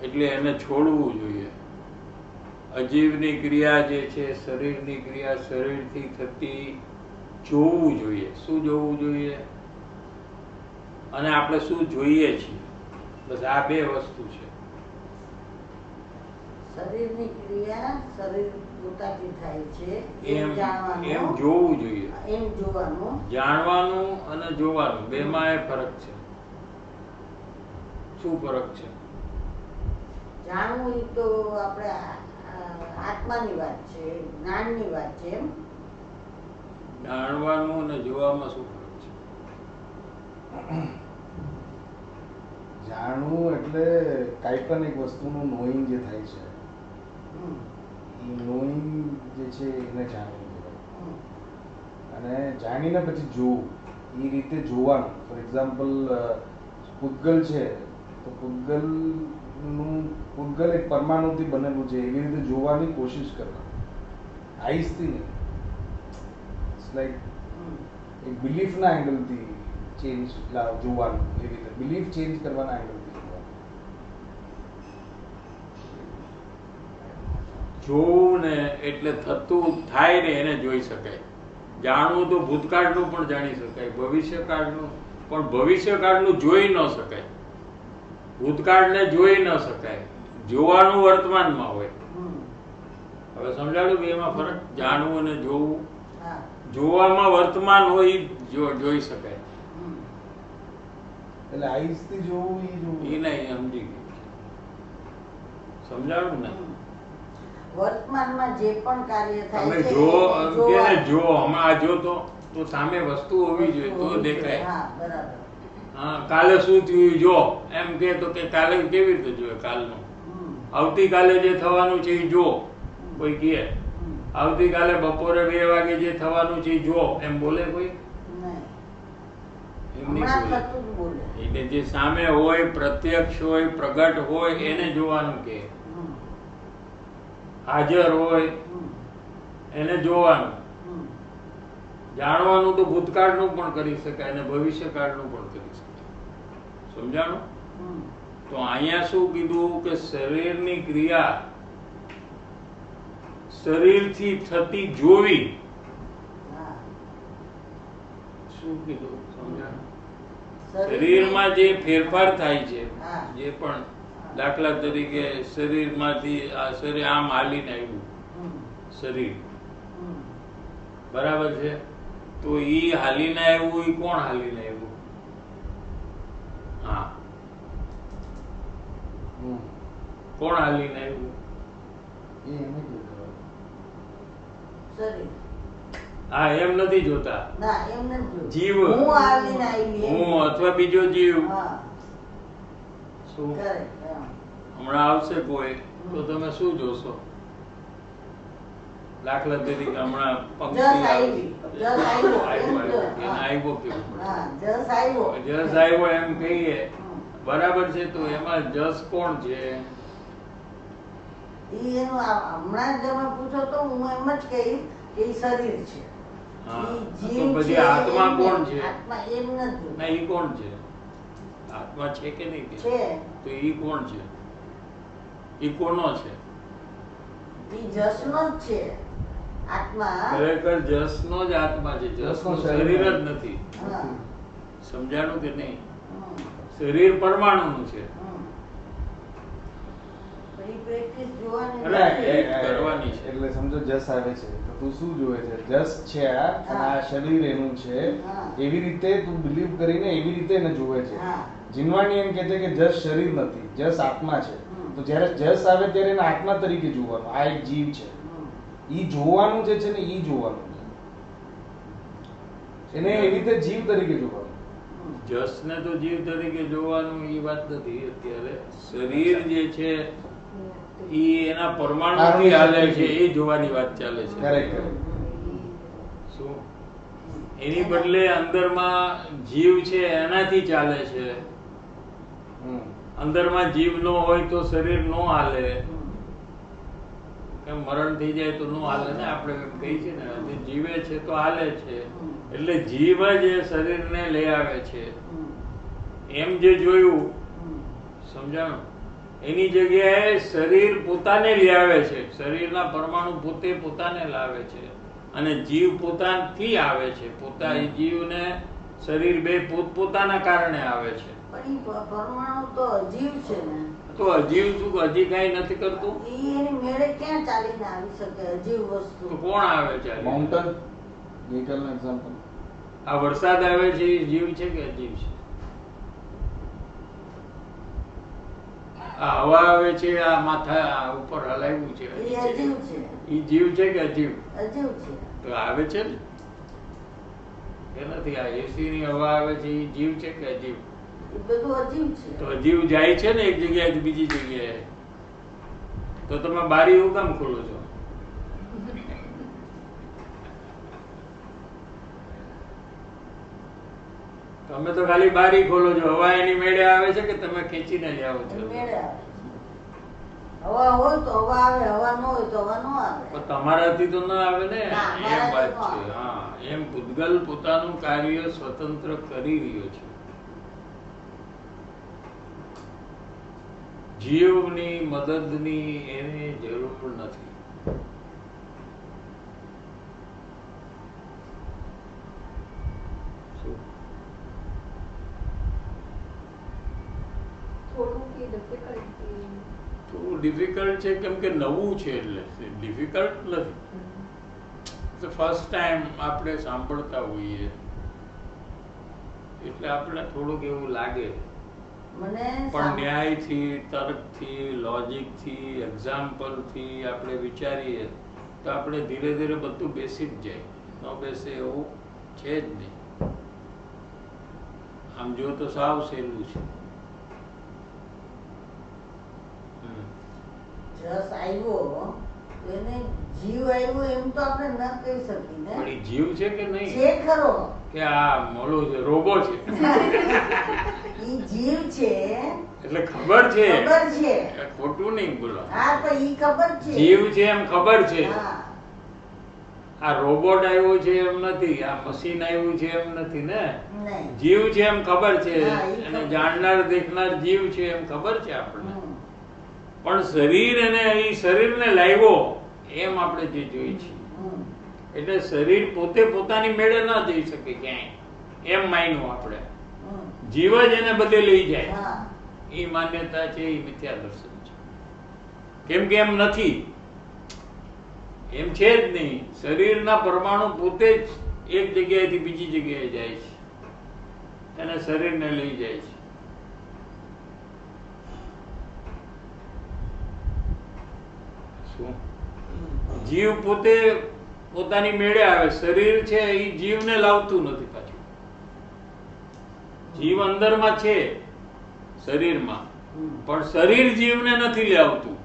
એટલે એને છોડવું જોઈએ. અજીવની ક્રિયા જે છે, શરીરની ક્રિયા શરીરથી થતી જોવું જોઈએ. શું જોવું જોઈએ? અને આપણે શું જોઈએ છીએ? બસ આ બે વસ્તુ છે. શરીરની ક્રિયા શરીર પોતાથી થાય છે એમ જાણવાનું. એમ જોવું જોઈએ. એમ જોવાનું. જાણવાનું અને જોવાનું બેમાં એ ફરક છે. શું ફરક છે? જાણવું એ તો આપણે આત્માની વાત છે, જ્ઞાનની વાત છે. એમ જાણવાનું અને જોવામાં શું ફરક છે? જાણવું એટલે કાંઈ પણ એક વસ્તુનું નોઈંગ જે થાય છે હમ, એ નોઈંગ જે છે એને જાણવું કહેવાય. હમ, અને જાણીને પછી જોવું એ રીતે જોવાનું. ફોર એક્ઝામ્પલ પૂતગલ છે તો પૂતગલ એક પરમાણુથી બનેલું છે એવી રીતે જોવાની કોશિશ કરવાની, આઈસથી નહીં. ઇટ્સ લાઈક હમ. એક બિલીફના એંગલથી ચેન્જ જોવાનું, એવી રીતે બિલીફ ચેન્જ કરવાના એંગલથી જોવાનું. જોવું ને એટલે થતું થાય ને એને જોઈ શકાય. જાણવું તો ભૂતકાળનું પણ જાણી શકાય, ભવિષ્યકાળનું પણ ભવિષ્યકાળનું જોઈ ન શકાય, ભૂતકાળને જોઈ ન શકાય. જોવાનું વર્તમાનમાં હોય. હમ. હવે સમજાડું કે એમાં ફરક? જાણવું અને જોવું. હા. જોવામાં વર્તમાન હોય ઈ જોઈ શકાય, હમ. એટલે આઈસથી જોવું એ જોવું. એ નહીં. સમજી ગયું? સમજાડું ને? હમ. વર્તમાનમાં જે પણ કાર્ય થાય તમે છે જો એને કે ને જોવાનું. જો હમણાં આ જો તો સામે વસ્તુ હોવી જોઈએ તો દેખાય. હા, બરાબર. હા, કાલે શું થયું જો એમ કે તો કે કાલે કેવી રીતે જોયે? કાલનું હમ. આવતીકાલે જે થવાનું છે એ જો. કોઈ કહે હમ. આવતીકાલે બપોરે 2 વાગે જે થવાનું છે એ જો, એમ બોલે કોઈ? નહીં. એમ નહીં હમણાં બોલે. થતું જ બોલે. એટલે જે સામે હોય, પ્રત્યક્ષ હોય, પ્રગટ હોય એને જોવાનું કે, હમ. હાજર હોય હમ. એને જોવાનું. હમ. જાણવાનું તો ભૂતકાળનું પણ કરી શકાય અને ભવિષ્યકાળનું પણ કરી શકાય. સમજાણું? હમ. તો અહીંયા શું કીધું કે શરીરની ક્રિયા શરીરથી થતી જોવી. હા. શું કીધું? સમજાણું? શરીરની- શરીરમાં જે ફેરફાર થાય છે, હા. જે પણ દાખલા તરીકે શરીરમાંથી આ શરીર આમ હાલીને આવ્યું, હમ. શરીર હમ. બરાબર છે, તો ઈ હાલીને આવ્યું, ઈ કોણ હાલીને આવ્યું? હા, હમ. કોણ હાલીને આવ્યું? એ એને કેવું કહેવાય? શરીર. હા, એમ નથી જોતા. ના, એમ નથી. જીવ. હું આવીને આવી એમ. હું અથવા બીજો જીવ. હા, શું correct, એમ. હમણાં આવશે કોઈ તો તમે શું જોશો? દાખલા તરીકે હમણાં પંક્તિ જસ આવે. આવી. જસ આવ્યો. આવ્યો, એમ આવ્યો. જ. એને હા. આવ્યો કેવું પડે? હા, જસ આવ્યો. જસ આવ્યો એમ કહીએ, હમ. બરાબર છે, તો એમાં જસ કોણ છે? ઈ એનું હમણાં જ તમે પૂછો તો હું એમ જ કહીશ કે ઈ શરીર છે. હા, ઈ તો જીવ પછી છે, આત્મા એમ કોણ નથી. છે? આત્મા એમ નથી. ના, ઈ કોણ છે? આત્મા છે કે નહીં? છે. તો ઈ કોણ છે? ઈ કોનો છે? ઈ જસનો જ છે. આત્મા. ખરેખર જસનો જ આત્મા છે, જસનું શરીર જ નથી. હા. સમજાણું કે નહીં? હમ. શરીર પરમાણુનું છે. હમ. પણ ઈ practice જોવાની અરે, નથી. કરવાની છે. એટલે સમજો જસ આવે છે તો તું શું જોવે છે? જસ છે આ, અને આ શરીર એનું છે. હા. એવી રીતે તું બિલીવ કરીને એવી રીતે એને જોવે છે. હા. જીનવાણી એમ કહે છે કે જસ શરીર નથી, જસ આત્મા છે. હમ. તો જ્યારે જસ આવે ત્યારે એને આત્મા તરીકે જોવાનું. આ એક જીવ છે, હમ. ઈ જોવાનું જે છે ને ઈ જોવાનું છે. એને એવી રીતે જીવ તરીકે જોવાનું. હમ. જસને તો જીવ તરીકે જોવાનું એ વાત નથી અત્યારે. શરીર જે છે ઈ એના પરમાણુથી હાલે છે એ જોવાની વાત ચાલે છે. Correct, correct. શું? એની બદલે અંદરમાં જીવ છે એનાથી ચાલે છે. હમ. અંદરમાં જીવ ન હોય તો શરીર નો હાલે. હમ. કેમ મરણ થઈ જાય તો નો હાલે ને? આપણે એમ કહીએ છીએ ને, જે જીવે છે તો હાલે છે. એટલે જીવ જ એ શરીરને લઈ આવે છે. હમ. એમ જે જોયું, હમ. સમજાણું? એની જગ્યાએ શરીર પોતાને લઈ આવે છે. શરીરના પરમાણુ પોતે પોતાને લાવે છે અને જીવ પોતાથી આવે છે. પોતા જીવને શરીર બે પોતાના કારણે આવે છે. પણ ઈ પરમાણુ તો અજીવ છે ને. તો અજીવ શું હજી કઈ નથી કરતું? ઈ એની મેળે ક્યાં ચાલીને આવી શકે અજીવ વસ્તુ? તો કોણ આવે છે? માઉન્ટન, ગઈકાલનું એક્ઝામ્પલ. આ વરસાદ આવે છે એ જીવ છે કે અજીવ છે? આ હવા આવે છે, આ માથા આ ઉપર હલાવ્યું છે, ઈ અજીવ છે. એ જીવ છે કે અજીવ? અજીવ છે. તો આવે છે ને એ નથી. આ એસી ની હવા આવે છે એ જીવ છે કે અજીવ? એ બધું અજીબ છે. તો અજીવ જાય છે ને એક જગ્યાએથી બીજી જગ્યાએ, તો તમે બારી એવું કામ ખોલો છો? તમે તો ખાલી બારી ખોલો છો, હવા એની મેળે આવે છે કે તમે ખેંચીને જાઓ છો? મેળે આવે છે. હવા હોય તો હવા આવે, હવા ન હોય તો હવા ન આવે. પણ તમારાથી તો ન આવે ને, ના, એમ મારાથી વાત ન છે. આવે. હા, એમ પૂતગલ પોતાનું કાર્ય સ્વતંત્ર કરી રહ્યો છે. જીવની મદદની એને જરૂર નથી. શું? થોડું કે ડિફિકલ્ટી થોડું ડિફિકલ્ટ છે કેમ કે નવું છે, એટલે ડિફિકલ્ટ નથી. ફર્સ્ટ ટાઈમ આપણે સાંભળતા હોઈએ એટલે આપણે થોડુંક એવું લાગે, મને પણ ન્યાયથી, તર્કથી, લોજિકથી, એક્ઝામ્પલથી આપણે વિચારીએ તો આપણે ધીરે ધીરે બધું બેસી જ જાય. ન બેસે એવું છે જ નહીં. આમ જો તો સાવ સહેલું છે. રસ આવ્યો તો એને જીવ આવ્યો એમ તો આપણે ન કહી શકીએ ને. પણ એ જીવ છે કે નહીં, છે ખરો, કે આ મોલો છે, રોબો છે? ઈ જીવ છે, એટલે ખબર છે, ખબર છે. ખોટું નહીં બોલો. હા તો ઈ ખબર છે. જીવ છે એમ ખબર છે. હા. આ રોબોટ આવ્યો છે એમ નથી, આ મશીન આવ્યું છે એમ નથી ને. નહીં. જીવ છે એમ ખબર છે, હા, ઈ અને ખબર. જાણનાર દેખનાર જીવ છે એમ ખબર છે આપણને. હમ. પણ શરીર અને એ શરીરને લાવ્યો એમ આપણે જે જોઈ છીએ. હમ. એટલે શરીર પોતે પોતાની મેળે ન જઈ શકે ક્યાંય, એમ માન્યું આપણે. હમ. જીવ જ એને બધે લઈ જાય, હા. એ માન્યતા છે, એ મિથ્યા દર્શન છે. કેમ કે એમ નથી, એમ છે જ નહીં. શરીરના પરમાણુ પોતે જ એક જગ્યાએથી બીજી જગ્યાએ જાય છે, અને શરીરને લઈ જાય છે. શું? જીવ પોતે પોતાની મેળે આવે, શરીર છે એ જીવને લાવતું નથી પાછું. જીવ અંદરમાં છે શરીરમાં, હમ. પણ શરીર જીવને નથી લાવતું,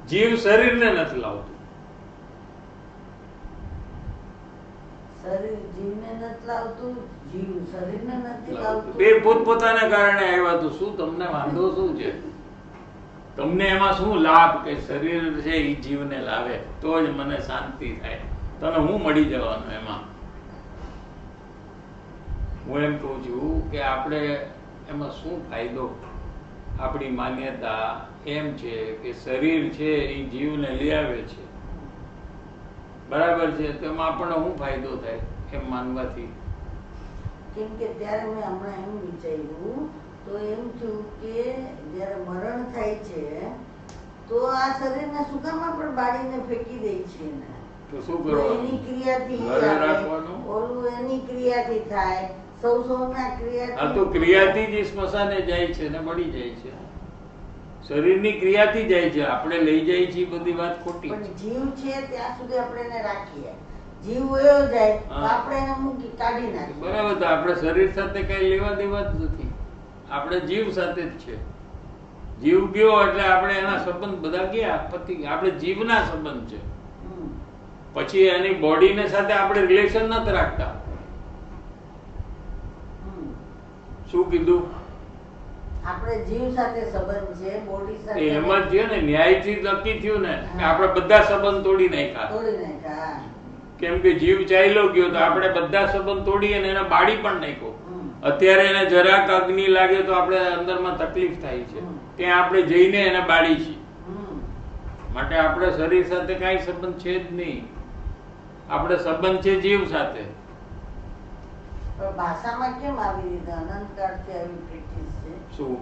જીવ શરીરને નથી લાવતું. શરીર જીવને નથી લાવતું, જીવ શરીરને નથી લાવતું. બે પોતપોતાના કારણે આવ્યા, તો શું તમને વાંધો શું છે? તમને એમાં શું લાભ કે શરીર છે એ જીવને લાવે તો જ મને શાંતિ થાય? તને હું મળી જવાનું એમાં? હું એમ કહું છું કે આપણે એમાં શું ફાયદો? આપણી માન્યતા એમ છે કે શરીર છે એ જીવને લઈ આવે છે, બરાબર છે? તો એમાં આપણને શું ફાયદો થાય એમ માનવાથી? કેમ કે ત્યારે મેં હમણાં એમ વિચાર્યું તો એમ થયું કે જ્યારે મરણ થાય છે તો આ શરીરને શું કામ આપણે બાળીને ફેંકી દઈએ છીએ ને? તો શું તો એની કરવાનું? ક્રિયાથી ઘરે આવે, રાખવાનું? ઓલું એની ક્રિયાથી થાય, સૌના આ ક્રિયાથી. તો ક્રિયાથી જ સ્મશાને જાય છે ને બળી જાય છે. શરીરની ક્રિયાથી જાય છે, આપણે લઈ જાય છીએ બધી વાત ખોટી પણ છે. જીવ છે ત્યાં સુધી આપણે એને રાખીએ. જીવ વયો જાય તો હા. આપણે એને મૂકી કાઢી નાખીએ. બરાબર, તો આપણે શરીર સાથે કઈ લેવા દેવા જ નથી, આપણે જીવ સાથે જ છે. જીવ ગયો એટલે આપણે એના સંબંધ બધા ગયા, પતી ગયા. આપણે જીવના સંબંધ છે, હમ. પછી એની બોડીને સાથે આપણે રિલેશન નથી રાખતા. હમ. શું કીધું? આપણે જીવ સાથે સંબંધ છે, બોડી એ સાથે એમ જ થયું ને, ન્યાયથી નક્કી થયું ને કે આપણે બધા સંબંધ તોડી નાખ્યા. તોડી નાખ્યા. કેમ કે જીવ ચાલ્યો ગયો તો આપણે બધા સંબંધ તોડી અને એને બાળી પણ નાખ્યો. હમ. અત્યારે એને જરાક અગ્નિ લાગે તો આપણે અંદરમાં તકલીફ થાય છે, ત્યાં આપણે જઈને એને બાળી છીએ. હમ. માટે આપણે શરીર સાથે કાંઈ સંબંધ છે જ નહીં, આપણે સંબંધ છે જીવ સાથે. પણ ભાષામાં કેમ આવી રીતે અનંતકાળથી આવી પ્રેક્ટિસ છે શું?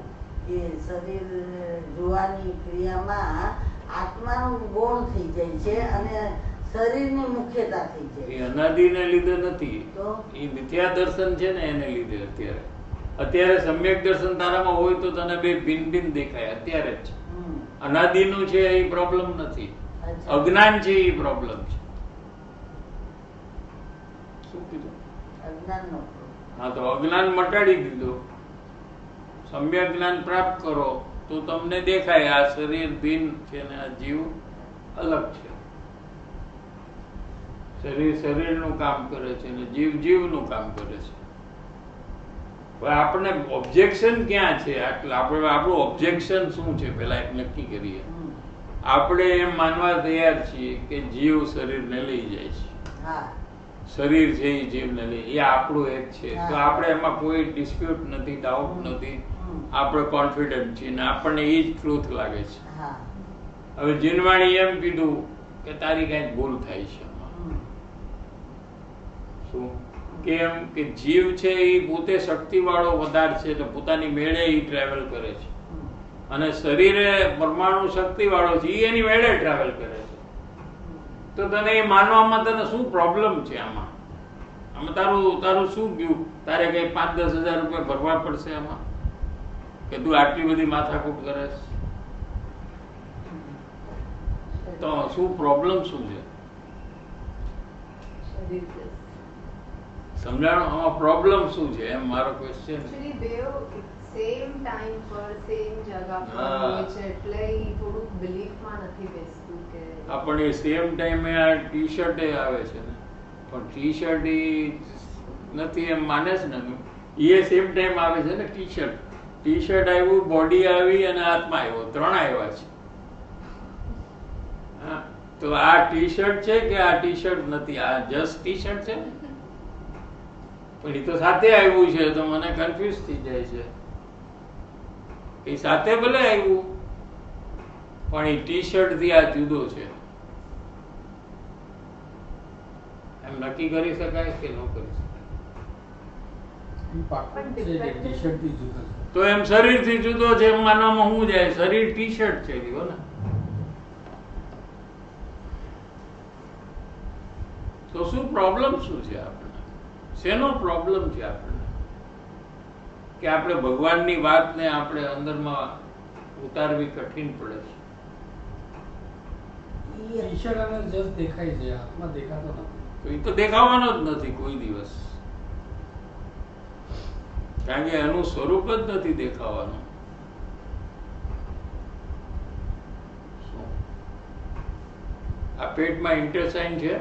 કે શરીર જોવાની ક્રિયામાં આત્માનું ગૌણ થઈ જાય છે અને શરીરની મુખ્યતા થઈ એ જાય અનાદિને લીધે નથી, તો એ મિથ્યા દર્શન છે ને એને લીધે. અત્યારે સમ્યક દર્શન તારામાં હોય તો તને બે ભિન્ન ભિન્ન દેખાય અત્યારે જ. હમ. અનાદિનું છે એ પ્રોબ્લેમ નથી, અચ્છા. અજ્ઞાન છે એ પ્રોબ્લેમ છે. શું કીધું? અજ્ઞાનનો હા, તો અજ્ઞાન મટાડી દીધો સમ્યક જ્ઞાન પ્રાપ્ત કરો તો તમને દેખાય આ શરીર ભિન્ન છે ને આ જીવ અલગ છે. શરીર શરીરનું કામ કરે છે ને જીવ જીવનું કામ કરે છે. હવે આપણને ઓબ્જેક્શન ક્યાં છે? આપણું ઓબ્જેક્શન શું છે પેલા એક નક્કી કરીએ. આપણે એમ માનવા તૈયાર છીએ કે જીવ શરીરને લઈ જાય છે. હા શરીર છે એ જીવને લઈ, એ આપણું એક છે. તો હા. આપણે એમાં કોઈ ડિસ્પ્યુટ નથી, ડાઉટ નથી. આપણે કોન્ફિડન્ટ છીએ ને આપણને એ જ ટ્રુથ લાગે છે. હા હવે જીનવાણી એમ કીધું કે તારી કઈક ભૂલ થાય છે એમાં. શું? કેમ કે જીવ છે એ પોતે શક્તિવાળો પદાર્થ છે, તો પોતાની મેળે એ ટ્રાવેલ કરે છે. અને શરીરે પરમાણુ શક્તિવાળો છે, એ એની મેળે ટ્રાવેલ કરે છે. તો તને એ માનવામાં તને શું પ્રોબ્લેમ છે? આમાં તારું શું ગયું? તારે કઈ 5-10 હજાર રૂપિયા ભરવા પડશે આમાં કે તું આટલી બધી માથાકૂટ કરે છે? તો શું પ્રોબ્લેમ શું છે? સમજાણો? આમાં પ્રોબ્લેમ શું છે એમ મારો ક્વેશ્ચન. Actually, બેવ same time પર same જગા પર હા. હોય છે એટલે ઈ થોડુંક બિલીફમાં નથી બેસતું કે આપણે સેમ ટાઈમે આ ટી શર્ટ આવે છે ને, પણ ટી શર્ટ નથી એમ માને છે ને. એ સેમ ટાઈમ આવે છે ને ટી શર્ટ આવ્યું, બોડી આવી અને આત્મા આવ્યો, 3 આવ્યા છે. હા, તો આ ટી શર્ટ છે કે આ ટી શર્ટ નથી? આ જસ્ટ ટી શર્ટ છે ને, પણ એ તો સાથે આવ્યું છે, તો મને કન્ફ્યુઝ થઈ જાય છે. એ સાથે ભલે આવ્યું પણ એ ટી શર્ટ થી આ જુદો છે એમ નક્કી કરી શકાય કે ન કરી શકાય? એ પાક્કું જ છે કે ટી-શર્ટ થી જુદો છે. તો એમ શરીર થી જુદો છે એમ માનવામાં શું જાય? શરીર ટી શર્ટ છે કયો ને. તો શું પ્રોબ્લેમ શું છે આપણને? શેનો પ્રોબ્લેમ છે આપણને કે આપણે ભગવાનની વાતને આપણે અંદરમાં ઉતારવી કઠિન પડે છે? ટી-શર્ટ અને જસ્ટ દેખાય છે, આત્મા દેખાતો નથી. તો એ તો દેખાવાનો જ નથી કોઈ દિવસ, કારણ કે એનું સ્વરૂપ જ નથી દેખાવાનું. શું? આ પેટમાં ઇન્ટેસ્ટાઇન છે,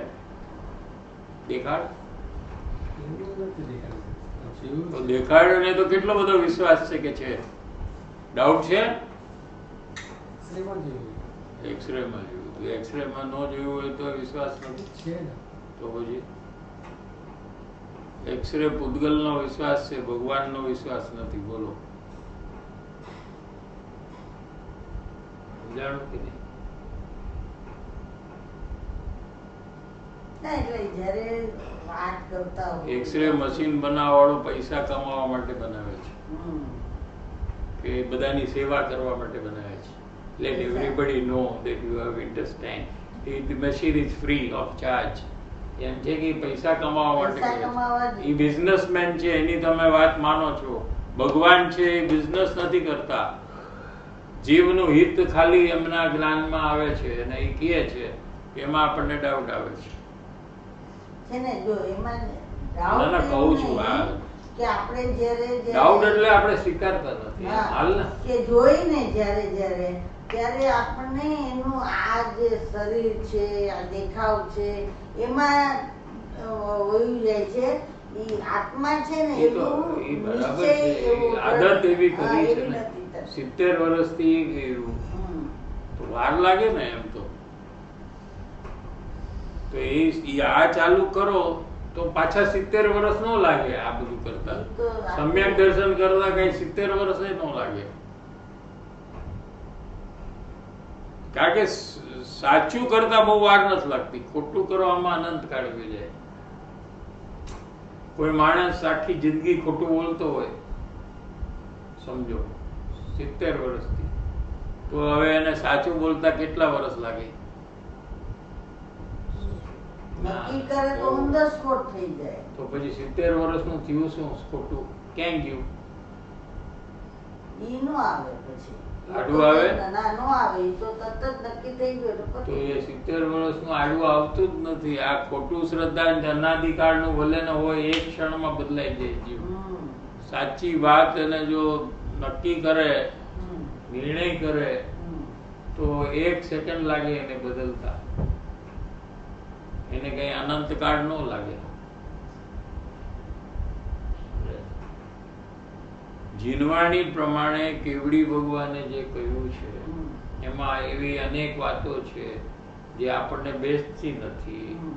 દેખાડ એવું નથી દેખાતું. પછી તો દેખાડને તો કેટલો બધો વિશ્વાસ છે કે છે? ડાઉટ છે? એક્સરેમાં જોયું એક્સરે માં જોયું તો એક્સરે માં ન જોયું હોય તો વિશ્વાસ નથી. છે ને. તો પછી એક્સરે પૂતગલનો વિશ્વાસ છે, ભગવાનનો વિશ્વાસ નથી. બોલો, સમજાણું કે નહીં? ના, એટલે જ્યારે વાત કરતા હોય એક્સરે મશીન બનાવવાવાળો પૈસા કમાવા માટે બનાવે છે કે બધાની સેવા કરવા માટે બનાવે છે. Let everybody know that you have intestine. The machine is free of charge. એમ છે કે પૈસા કમાવા માટે પૈસા કરે કમાવા છે. જ. એ બિઝનેસમેન છે, એની તમે વાત માનો છો. ભગવાન છે એ બિઝનેસ નથી કરતા. જીવનું હિત ખાલી એમના જ્ઞાનમાં આવે છે અને એ કહે છે, એમાં આપણને ડાઉટ આવે છે. છે ને, જો એમાં ના, ના, doubt કહું છું, એવું આ નહીં કે આપણે જ્યારે ડાઉટ એટલે આપણે સ્વીકારતા નથી. હા, હાલ ને કે જોઈને જ્યારે ત્યારે આપણને એનું આ જે શરીર છે, આ દેખાવ છે, એમાં વયું જાય છે. ઈ આત્મા છે ને એ તો એવું એ બરાબર નિશ્ચય છે. એવો આદત એવી હા, કરી છે એવી ને, નથી થતી. 70 વર્ષથી એ કર્યું તો વાર લાગે ને એમ તો. તો એ આ ચાલુ કરો તો પાછા 70 વર્ષ ન લાગે આ બધું કરતા. એ તો સમ્યક દર્શન કરતા કઈ 70 વર્ષ ન લાગે, કારણ કે સાચું કરતા બહુ વાર નથી લાગતી. ખોટું કરવામાં અનંત કાળ વી જાય. કોઈ માણસ આખી જિંદગી ખોટું બોલતો હોય, સમજો 70 વર્ષથી, તો હવે એને સાચું બોલતા કેટલા વર્ષ લાગે? નક્કી કરે તો on the spot થઈ જાય. તો પછી 70 વર્ષનું થયું શું? ખોટું ક્યાં ગયું? ઈ નો આવે પછી. આડું આવે? ના, નો આવે. ઈ તો તરત જ નક્કી થઈ ગયું એટલે તો પતી એ 70 વર્ષનું આડું આવતું જ નથી. આ ખોટું શ્રદ્ધા અનાદિકાળનું ભલે ન હોય, એક ક્ષણમાં બદલાઈ જાય જીવ. ગયું. સાચી વાત અને જો નક્કી કરે, હમ, નિર્ણય કરે હમ. તો 1 સેકન્ડ લાગે એને બદલતા, એને કઈ અનંતકાળ ન લાગે. જીનવાણી પ્રમાણે કેવડી ભગવાને જે કહ્યું છે હમ, એમાં એવી અનેક વાતો છે જે આપણને બેસતી નથી. હમ.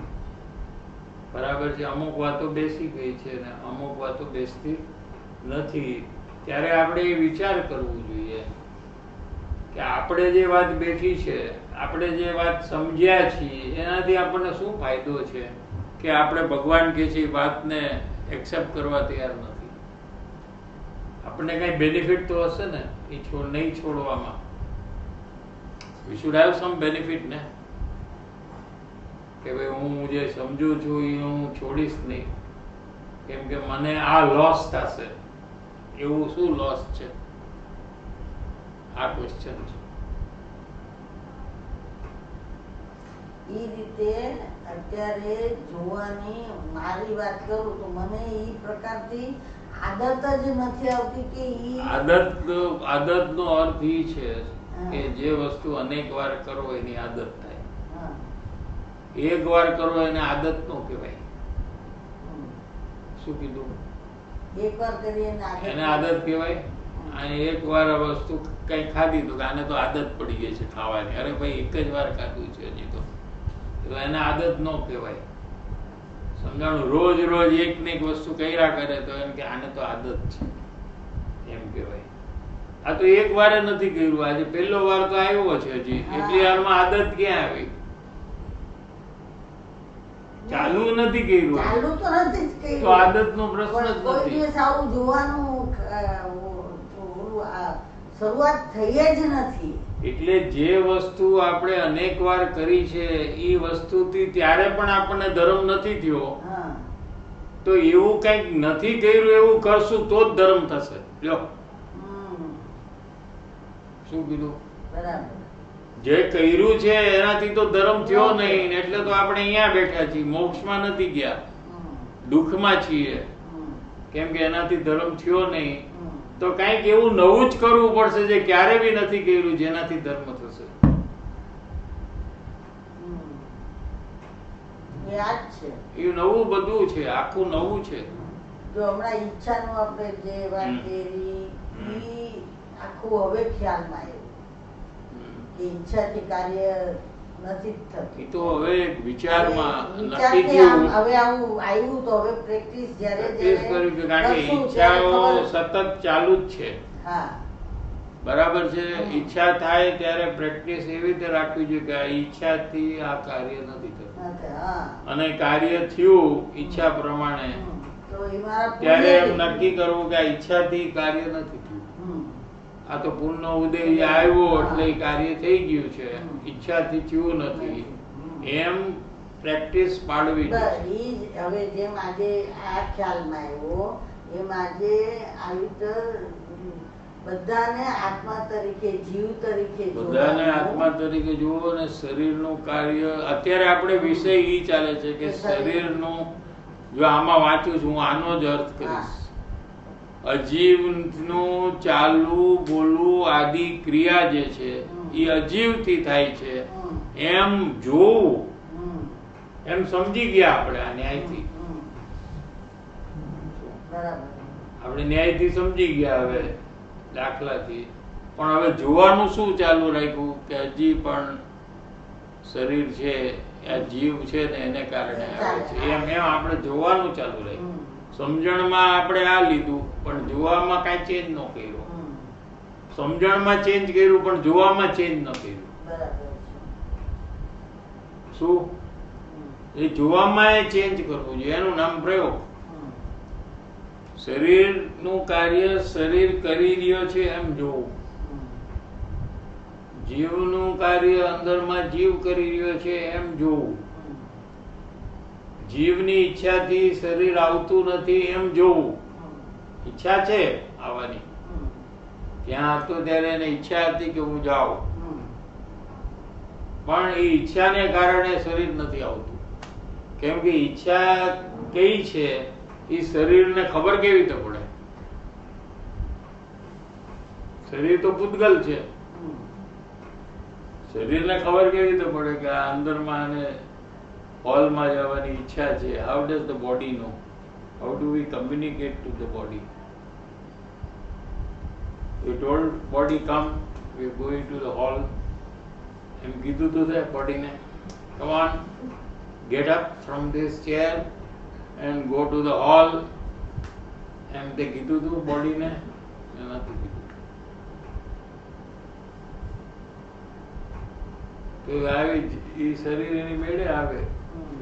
બરાબર છે, અમુક વાતો બેસી ગઈ છે ને અમુક વાતો બેસતી નથી. ત્યારે આપણે એ વિચાર કરવું જોઈએ કે આપણે જે વાત બેઠી છે, આપણે જે વાત સમજ્યા છીએ એનાથી આપણને શું ફાયદો છે કે આપણે ભગવાન કે છે એ વાતને એક્સેપ્ટ કરવા તૈયાર નથી. આપણને કઈ બેનિફિટ તો હશે ને એ નહીં છોડવામાં. We should have sum benefit ને, કે ભાઈ હું જે સમજુ છું એ હું છોડીશ નહીં, કેમ કે મને આ લોસ થશે. એવું શું લોસ છે? આ ક્વેશ્ચન છે. ઈ રીતે અત્યારે જોવાની મારી વાત કરું તો મને ઈ પ્રકારથી આદત જ નથી આવતી કે ઈ આદતનો અર્થ એ છે હા. કે જે વસ્તુ અનેક વાર કરો એની આદત થાય. હા, એક વાર કરો એને આદત નો કહેવાય. હમ. શું કીધું? એકવાર કરીએ ને એને આદત કહેવાય. અને એક વાર આ વસ્તુ કઈ ખાધી તો કે આને તો આદત પડી ગઈ છે ખાવાની, અરે ભાઈ એક જ વાર ખાધું છે હજી તો એને આદત ન કહેવાય. સમજાણું? રોજ રોજ એક ને એક વસ્તુ કર્યા કરે તો એમ કે આને તો આદત છે એમ કહેવાય. આ તો એક વાર નથી કર્યું, આજે પહેલો વાર તો આવ્યો છે હજી, એટલી વારમાં આદત ક્યાં આવી? ચાલુ નથી કર્યું, ચાલુ તો નથી જ કર્યું. તો આદતનો પ્રશ્ન જ પણ કોઈ નથી. દિવસ આવું જોવાનું શરૂઆત થઈ જ નથી. એટલે જે વસ્તુ આપણે અનેક વાર કરી છે એ વસ્તુથી ત્યારે પણ આપણને ધર્મ નથી થયો, હા, તો એવું કંઈક નથી કર્યું એવું કરશું તો જ ધર્મ થશે. લ્યો, હમ, શું કીધું? બરાબર. જે કર્યું છે એનાથી તો ધર્મ થયો નહીં, એટલે તો આપણે અહીંયા બેઠા છીએ, મોક્ષમાં નથી ગયા, હમ, દુઃખમાં છીએ, હમ, કેમ કે એનાથી ધર્મ થયો નહીં. હમ. તો કંઈક એવું નવું જ કરવું પડશે જે ક્યારે બી નથી કર્યું, જેનાથી ધર્મ થશે. એ આ જ છે. એ નવું બધું છે, આખું નવું છે. જો હમણાં ઈચ્છાનું આપણે જે વાત હમ. કરી ઈ આખું હવે ખ્યાલમાં આવ્યું કે ઈચ્છાથી કાર્ય નથી જ થતું. એ તો હવે એક વિચારમાં નક્કી વિચારથી થયું, હવે આવું આવ્યું તો હવે પ્રેક્ટિસ જ્યારે પ્રેક્ટિસ કર્યું કે કારણ કે કરશું ત્યારે ઈચ્છાઓ ખબર- સતત ચાલુ જ છે. હા, બરાબર છે. હમ. ઈચ્છા થાય ત્યારે પ્રેક્ટિસ એવી રીતે રાખવી જોઈએ કે આ ઈચ્છાથી આ કાર્ય નથી થતું, નથી, હા. અને કાર્ય થયું ઈચ્છા પ્રમાણે હમ. તો એ મારા ત્યારે એમ પુણ્યથી. નક્કી કરવું કે આ ઈચ્છાથી કાર્ય નથી થયું, હમ. આ તો પૂર્ણ ઉદય આવ્યો એટલે એ કાર્ય થઈ ગયું છે, હમ. ઈચ્છાથી થયું નથી. હમ. એમ પ્રેક્ટિસ પાડવી બસ જોઈએ. ઈ જ હવે જેમ આજે આ ખ્યાલમાં આવ્યો એમ આજે આવી રીતે બધાને આત્મા તરીકે જીવ તરીકે બધાને જોવાનું. આત્મા તરીકે જુઓ અને શરીરનું કાર્ય. અત્યારે આપણે વિષય ઈ ચાલે છે કે શરીરનું, જો આમાં વાંચું છું હું આનો જ અર્થ કરીશ. અજીવનું ચાલવું બોલવું આદિ ક્રિયા જે છે એ અજીવથી થાય છે હમ. એમ જોવું, હમ. એમ સમજી ગયા આપણે આ ન્યાયથી. હમ. બરાબર. આપણે ન્યાયથી સમજી ગયા હવે દાખલાથી. પણ હવે જોવાનું શું ચાલુ રાખ્યું કે હજી પણ શરીર છે, આ જીવ છે ને એને કારણે આવે છે, એમ એમ આપણે જોવાનું ચાલુ રાખ્યું. હમ. સમજણમાં આપણે આ લીધું પણ જોવામાં કાંઈ ચેન્જ ન કર્યો. હમ. સમજણમાં ચેન્જ કર્યું પણ જોવામાં ચેન્જ ન કર્યું. બરાબર છે. શું? હમ. એ જોવામાં એ ચેન્જ કરવું જોઈએ, એનું નામ પ્રયોગ. હમ. શરીરનું કાર્ય શરીર કરી રહ્યો છે એમ જોવું, હમ. જીવનું કાર્ય અંદરમાં જીવ કરી રહ્યો છે એમ જોવું, હમ. જીવની ઈચ્છાથી શરીર આવતું નથી એમ જોવું. હમ. ઈચ્છા છે આવવાની, હમ. ત્યાં હતો ત્યારે એને ઈચ્છા હતી કે હું જાઉં, હમ. પણ એ ઈચ્છાને કારણે શરીર નથી આવતું. કેમ કે ઈચ્છા કઈ છે એ શરીરને ખબર કેવી રીતે પડે? શરીર તો પૂતગલ છે. હમ. શરીરને ખબર કેવી રીતે પડે કે આ અંદરમાં અને હોલમાં જવાની ઈચ્છા છે? How does the body know? How do we communicate to the body? You told body come, we are going to the hall. એમ કીધું તું તે બોડીને, come on, get up from this chair and go to the hall. એમ તે કીધું તું બોડીને? નથી કીધું. તો આવી એ શરીર એની મેળે આવે.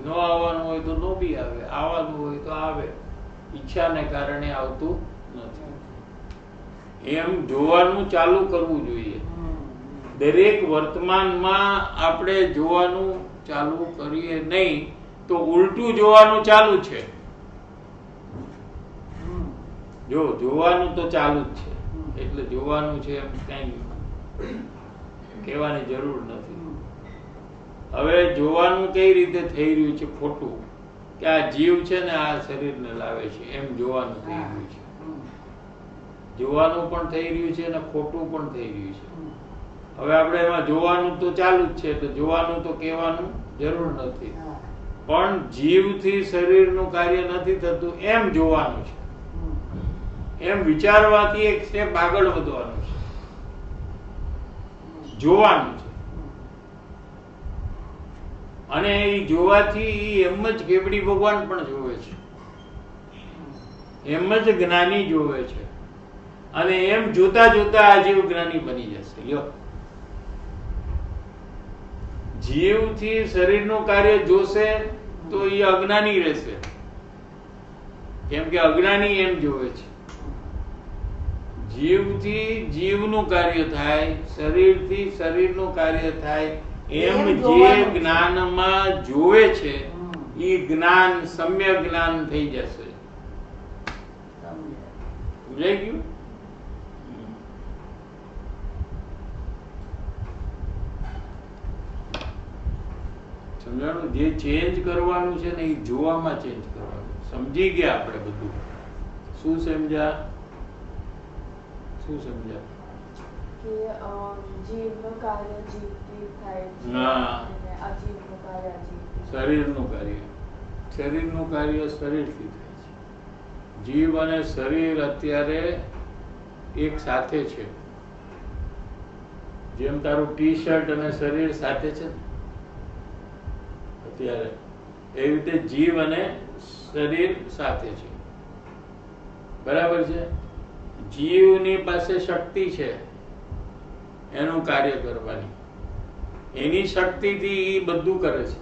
ન આવવાનું હોય તો નો બી આવે, આવવાનું હોય તો આવે. ઈચ્છાને કારણે આવતું નથી. એમ જોવાનું ચાલુ કરવું જોઈએ. દરેક વર્તમાનમાં આપણે જોવાનું ચાલુ કરીએ નહીં તો ઉલટું જોવાનું ચાલુ છે. જો જોવાનું તો ચાલુ જ છે, એટલે જોવાનું છે એમ કઈ કહેવાની જરૂર નથી. હવે જોવાનું કઈ રીતે થઈ રહ્યું છે ખોટું, કે આ જીવ છે ને આ શરીરને લાવે છે, એમ જોવાનું થઈ રહ્યું છે. જોવાનું પણ થઈ રહ્યું છે અને ખોટું પણ થઈ રહ્યું છે. હવે આપણે એમાં જોવાનું તો ચાલુ જ છે, તો જોવાનું તો કહેવાનું જરૂર નથી. પણ જીવથી શરીરનું કાર્ય નથી થતું એમ જોવાનું છે. એમ વિચારવાથી એક સ્ટેપ આગળ વધવાનું છે, જોવાનું છે. અને એ જોવાથી એમ જ કેવડી ભગવાન પણ જોવે છે, એમ જ જ્ઞાની જોવે છે. અને એમ જોતા જોતા આ જીવ જ્ઞાની બની જશે. લ્યો, જીવથી શરીરનું કાર્ય જોશે તો એ અજ્ઞાની રહેશે, કેમ કે અજ્ઞાની એમ જોવે છે. જીવથી જીવનું કાર્ય થાય, શરીરથી શરીરનું કાર્ય થાય, એમ જે જ્ઞાનમાં જોવે છે એ જ્ઞાન સમ્યક જ્ઞાન થઈ જશે. સમજાઈ ગયું? સમજાણું? જે ચેન્જ કરવાનું છે ને એ જોવામાં ચેન્જ કરવાનું. સમજી ગયા આપણે બધું? શું સમજ્યા? શું સમજ્યા? કે જીવનું કાર્ય જીવથી થાય છે હા. અને અજીવનું કાર્ય અજીવથી. શરીરનું કાર્ય, શરીરનું કાર્ય શરીરથી થાય છે. જીવ અને શરીર અત્યારે એક સાથે છે. જેમ તારું ટી શર્ટ અને શરીર સાથે છે ને અત્યારે, એવી રીતે જીવ અને શરીર સાથે છે. બરાબર છે? જીવની પાસે શક્તિ છે એનું કાર્ય કરવાની. એની શક્તિથી એ બધું કરે છે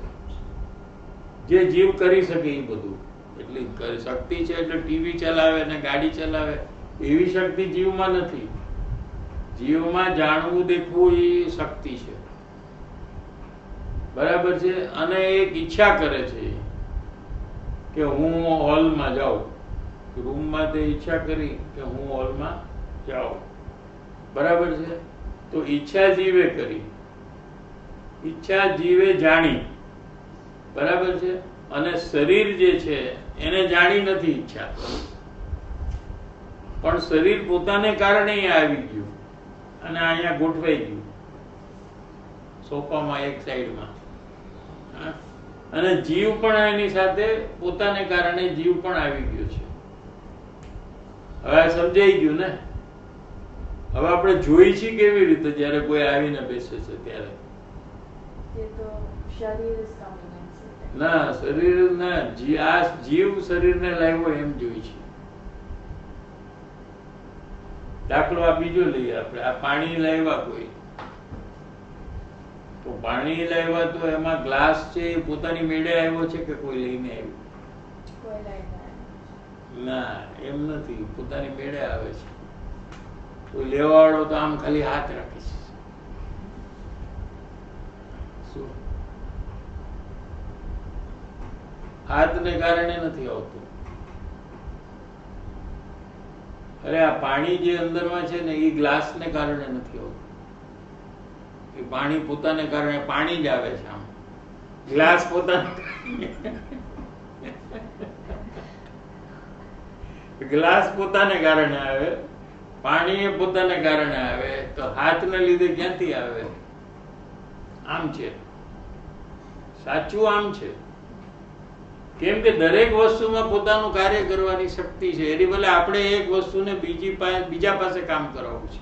જે જીવ કરી શકે. એ બધું એટલી શક્તિ છે, એટલે ટીવી ચલાવે ને ગાડી ચલાવે એવી શક્તિ જીવમાં નથી. જીવમાં જાણવું દેખવું એ શક્તિ છે. બરાબર છે? અને એક ઈચ્છા કરે છે કે હું હોલમાં જાઉં. રૂમમાં તે ઈચ્છા કરી કે હું હોલમાં જાઉં. બરાબર છે? તો ઈચ્છા જીવે કરી, ઈચ્છા જીવે જાણી. બરાબર છે? અને શરીર જે છે એને જાણી નથી ઈચ્છા, પણ શરીર પોતાને કારણે આવી ગયું અને અહીંયા ગોઠવાઈ ગયું સોફામાં એક સાઈડમાં. અને જીવ પણ એની સાથે પોતાને કારણે જીવ પણ આવી ગયો છે. હવે સમજાઈ ગયું ને? હવે આપણે જોઈ છીએ કેવી રીતે જયારે કોઈ આવીને બેસે છે ત્યારે? એ તો શરીર is coming in. ના, શરીર ના, આ જીવ શરીરને લાવ્યો એમ જોઈ છે. દાખલો આ બીજો લઈએ આપણે. આ પાણી લાવ્યા કોઈ, તો પાણી લાવ્યા તો એમાં ગ્લાસ છે એ પોતાની મેળે આવ્યો છે કે કોઈ લઈને આવ્યું? કોઈ લઈને ના, એમ નથી. પોતાની મેળે આવે છે. કોઈ લેવાવાળો તો આમ ખાલી હાથ રાખે છે. શું? હાથને કારણે નથી આવતું. અરે આ પાણી જે અંદરમાં છે ને એ ગ્લાસને કારણે નથી આવતું. એ પાણી પોતાને કારણે પાણી જ આવે છે. આમ ગ્લાસ પોતાને ગ્લાસ પોતાને કારણે આવે પાણી એ પોતાને કારણે આવે તો હાથને લીધે ક્યાંથી આવે? આમ છે, સાચું આમ છે. કેમ કે દરેક વસ્તુમાં પોતાનું કાર્ય કરવાની શક્તિ છે. એની બદલે આપણે એક વસ્તુને બીજા પાસે કામ કરાવવું છે.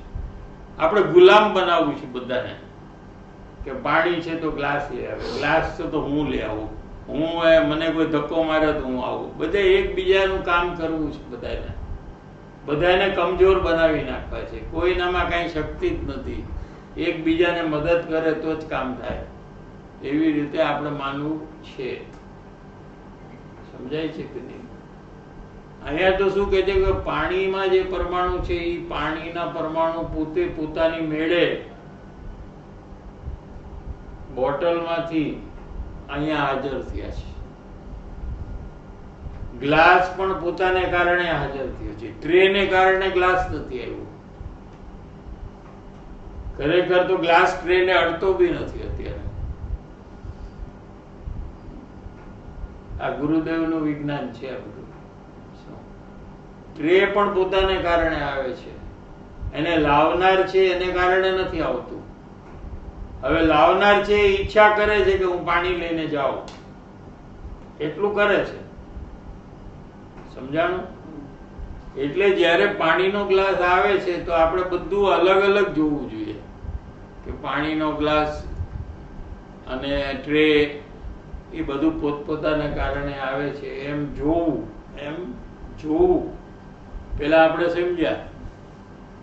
આપણે ગુલામ બનાવવું છે બધાને કે પાણી છે તો ગ્લાસ લઈ આવે, ગ્લાસ છે તો હું લઈ આવું, મને કોઈ ધક્કો મારે તો હું આવું. બધે એકબીજાનું કામ કરવું છે. બધાને કમજોર બનાવી નાખવા છે. કોઈનામાં કાંઈ શક્તિ જ નથી. એકબીજાને મદદ કરે તો જ કામ થાય. એવી રીતે આપણે માનવું છે. સમજાય છે કે નહીં? અહીંયા તો શું કહે છે કે પાણીમાં જે પરમાણુ છે એ પાણીના પરમાણુ પોતે પોતાની મેળે બોટલમાંથી અહીંયા હાજર થયા છે. ગ્લાસ પણ પોતાને કારણે હાજર થયો છે. ટ્રેને કારણે ગ્લાસ નથી આવ્યો. ખરેખર તો ગ્લાસ ટ્રેને અડતો બી નથી અત્યારે. આ ગુરુદેવનું વિજ્ઞાન છે. આ બધું ટ્રે પણ પોતાને કારણે આવે છે. એને લાવનાર છે એને કારણે નથી આવતું. હવે લાવનાર છે એ ઈચ્છા કરે છે કે હું પાણી લઈને જાઉં, એટલું કરે છે. સમજાણું? એટલે જ્યારે પાણીનો ગ્લાસ આવે છે તો આપણે બધું અલગ અલગ જોવું જોઈએ કે પાણીનો ગ્લાસ અને ટ્રે એ બધું પોતપોતાના કારણે આવે છે એમ જોવું. પેલા આપણે સમજ્યા,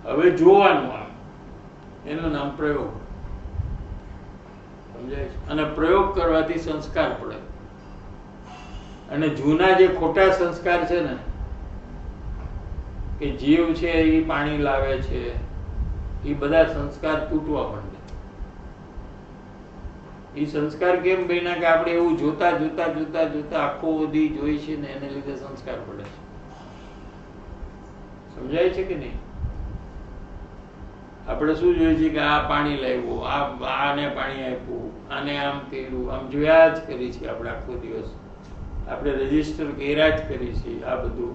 હવે જોવાનું. એનું નામ પ્રયોગ. સમજાય છે? અને પ્રયોગ કરવાથી સંસ્કાર પડે. અને જૂના જે ખોટા સંસ્કાર છે ને કે જીવ છે એ પાણી લાવે છે, એ બધા સંસ્કાર તૂટવા માંડે. એ સંસ્કાર કેમ બન્યા કે આપણે એવું જોતા જોતા જોતા જોતા આખો બધી જોઈ છે ને એને લીધે સંસ્કાર પડે છે. સમજાય છે કે નહીં? આપણે શું જોઈએ છે કે આ પાણી લાવ્યું, આને પાણી આપ્યું, આને આમ કર્યું, આમ જોયા જ કરી છે આપણે આખો દિવસ. આપણે રજીસ્ટર કર્યા જ કરી છે આ બધું.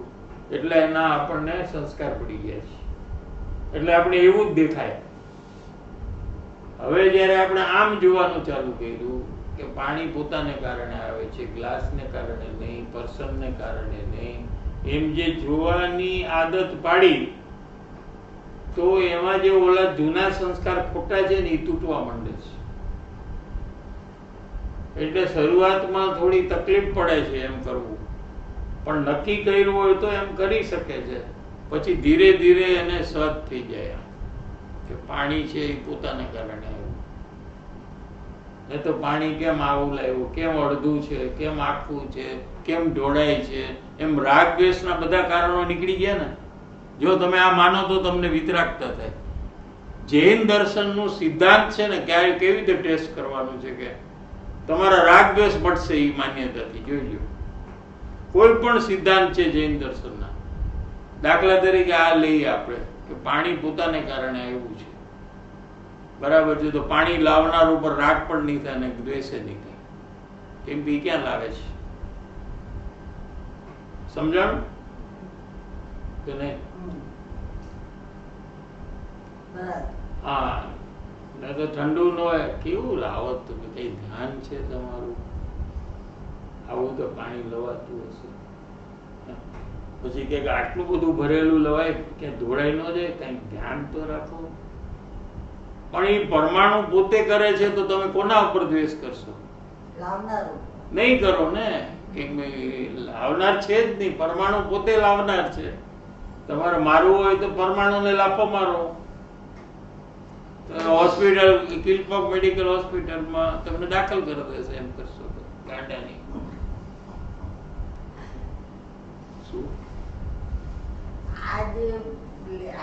એટલે એના આપણને સંસ્કાર પડી ગયા છે. એટલે આપણે એવું જ દેખાય. હવે જયારે આપણે આમ જોવાનું ચાલુ કર્યું કે પાણી પોતાને કારણે આવે છે, ગ્લાસને કારણે નહીં, પર્સનને કારણે નહીં, એમ જે જોવાની આદત પાડી તો એમાં જે ઓલા જૂના સંસ્કાર ખોટા છે ને એ તૂટવા માંડે છે. એટલે શરૂઆતમાં થોડી તકલીફ પડે છે એમ કરવું, પણ નક્કી કર્યું હોય તો એમ કરી શકે છે. પછી ધીરે ધીરે એને સહજ થઈ જાય કે પાણી છે એ પોતાને કારણે આવ્યું. નહીં તો પાણી કેમ આવું લાવ્યું, કેમ અડધું છે, કેમ આખું છે, કેમ ઢોળાય છે, એમ રાગ દ્વેષના બધા કારણો નીકળી ગયા ને. જો તમે આ માનો તો તમને વિતરાગતા થાય. જૈન દર્શનનું સિદ્ધાંત છે ને ક્યારે કેવી રીતે ટેસ્ટ કરવાનું છે કે તમારા રાગ દ્વેષ મળશે એ માન્યતાથી. જોઈ લો, કોઈ પણ સિદ્ધાંત છે જૈન દર્શનના, દાખલા તરીકે આ લઈએ આપણે કે પાણી પોતાને કારણે આવ્યું છે, બરાબર છે, તો પાણી લાવનાર ઉપર રાગ પણ નહીં થાય ને દ્વેષ નહીં થાય. કેમ કે ક્યાં લાવે છે? સમજાણું કે નહીં? હા, ને તો ઠંડુ ન હોય કેવું લાવો તો કઈ ધ્યાન છે તમારું? આવું તો પાણી લવાતું હશે. પછી કે આટલું બધું ભરેલું લવાય કે ધોળાઈ ન જાય, કઈક ધ્યાન તો રાખો. પણ એ પરમાણુ પોતે કરે છે તો તમે કોના ઉપર દ્વેષ કરશો? નહીં કરો ને, કે લાવનાર છે જ નહીં. પરમાણુ પોતે લાવનાર છે. તમારે મારવું હોય તો પરમાણુને લાફો મારો. હોસ્પિટલ, કિલપોક મેડિકલ હોસ્પિટલમાં તમને દાખલ કરી દેશે એમ કરશો તો ગાંડાની. શું આજે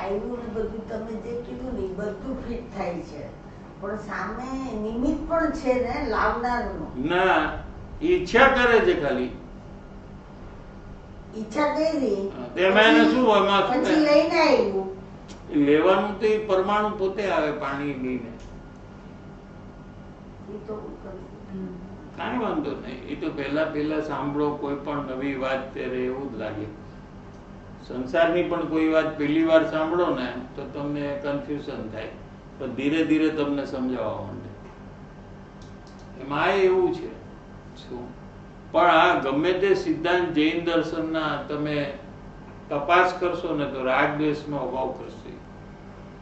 આવ્યું ને બધું તમે જે કીધું ને બધું ફિટ થાય છે, પણ સામે નિમિત્ત પણ છે ને લાવનારનું. ના, ઈચ્છા કરે છે ખાલી. ઈચ્છા કરી તેમાં એને શું હોય? પછી લઈને આવ્યું. લેવાનું તો એ પરમાણુ પોતે આવે પાણી લઈને. કાંઈ વાંધો નહીં. એ તો પહેલા સાંભળો કોઈ પણ નવી વાત ત્યારે એવું જ લાગે. સંસારની પણ કોઈ વાત પહેલી વાર સાંભળો ને તો તમને કન્ફ્યુઝન થાય, પણ ધીરે ધીરે તમને સમજાવવા માંડે. એમાં આ એવું છે શું, પણ આ ગમે તે સિદ્ધાંત જૈન દર્શનના તમે તપાસ કરશો ને તો રાગ દ્વેષનો અભાવ કરશે,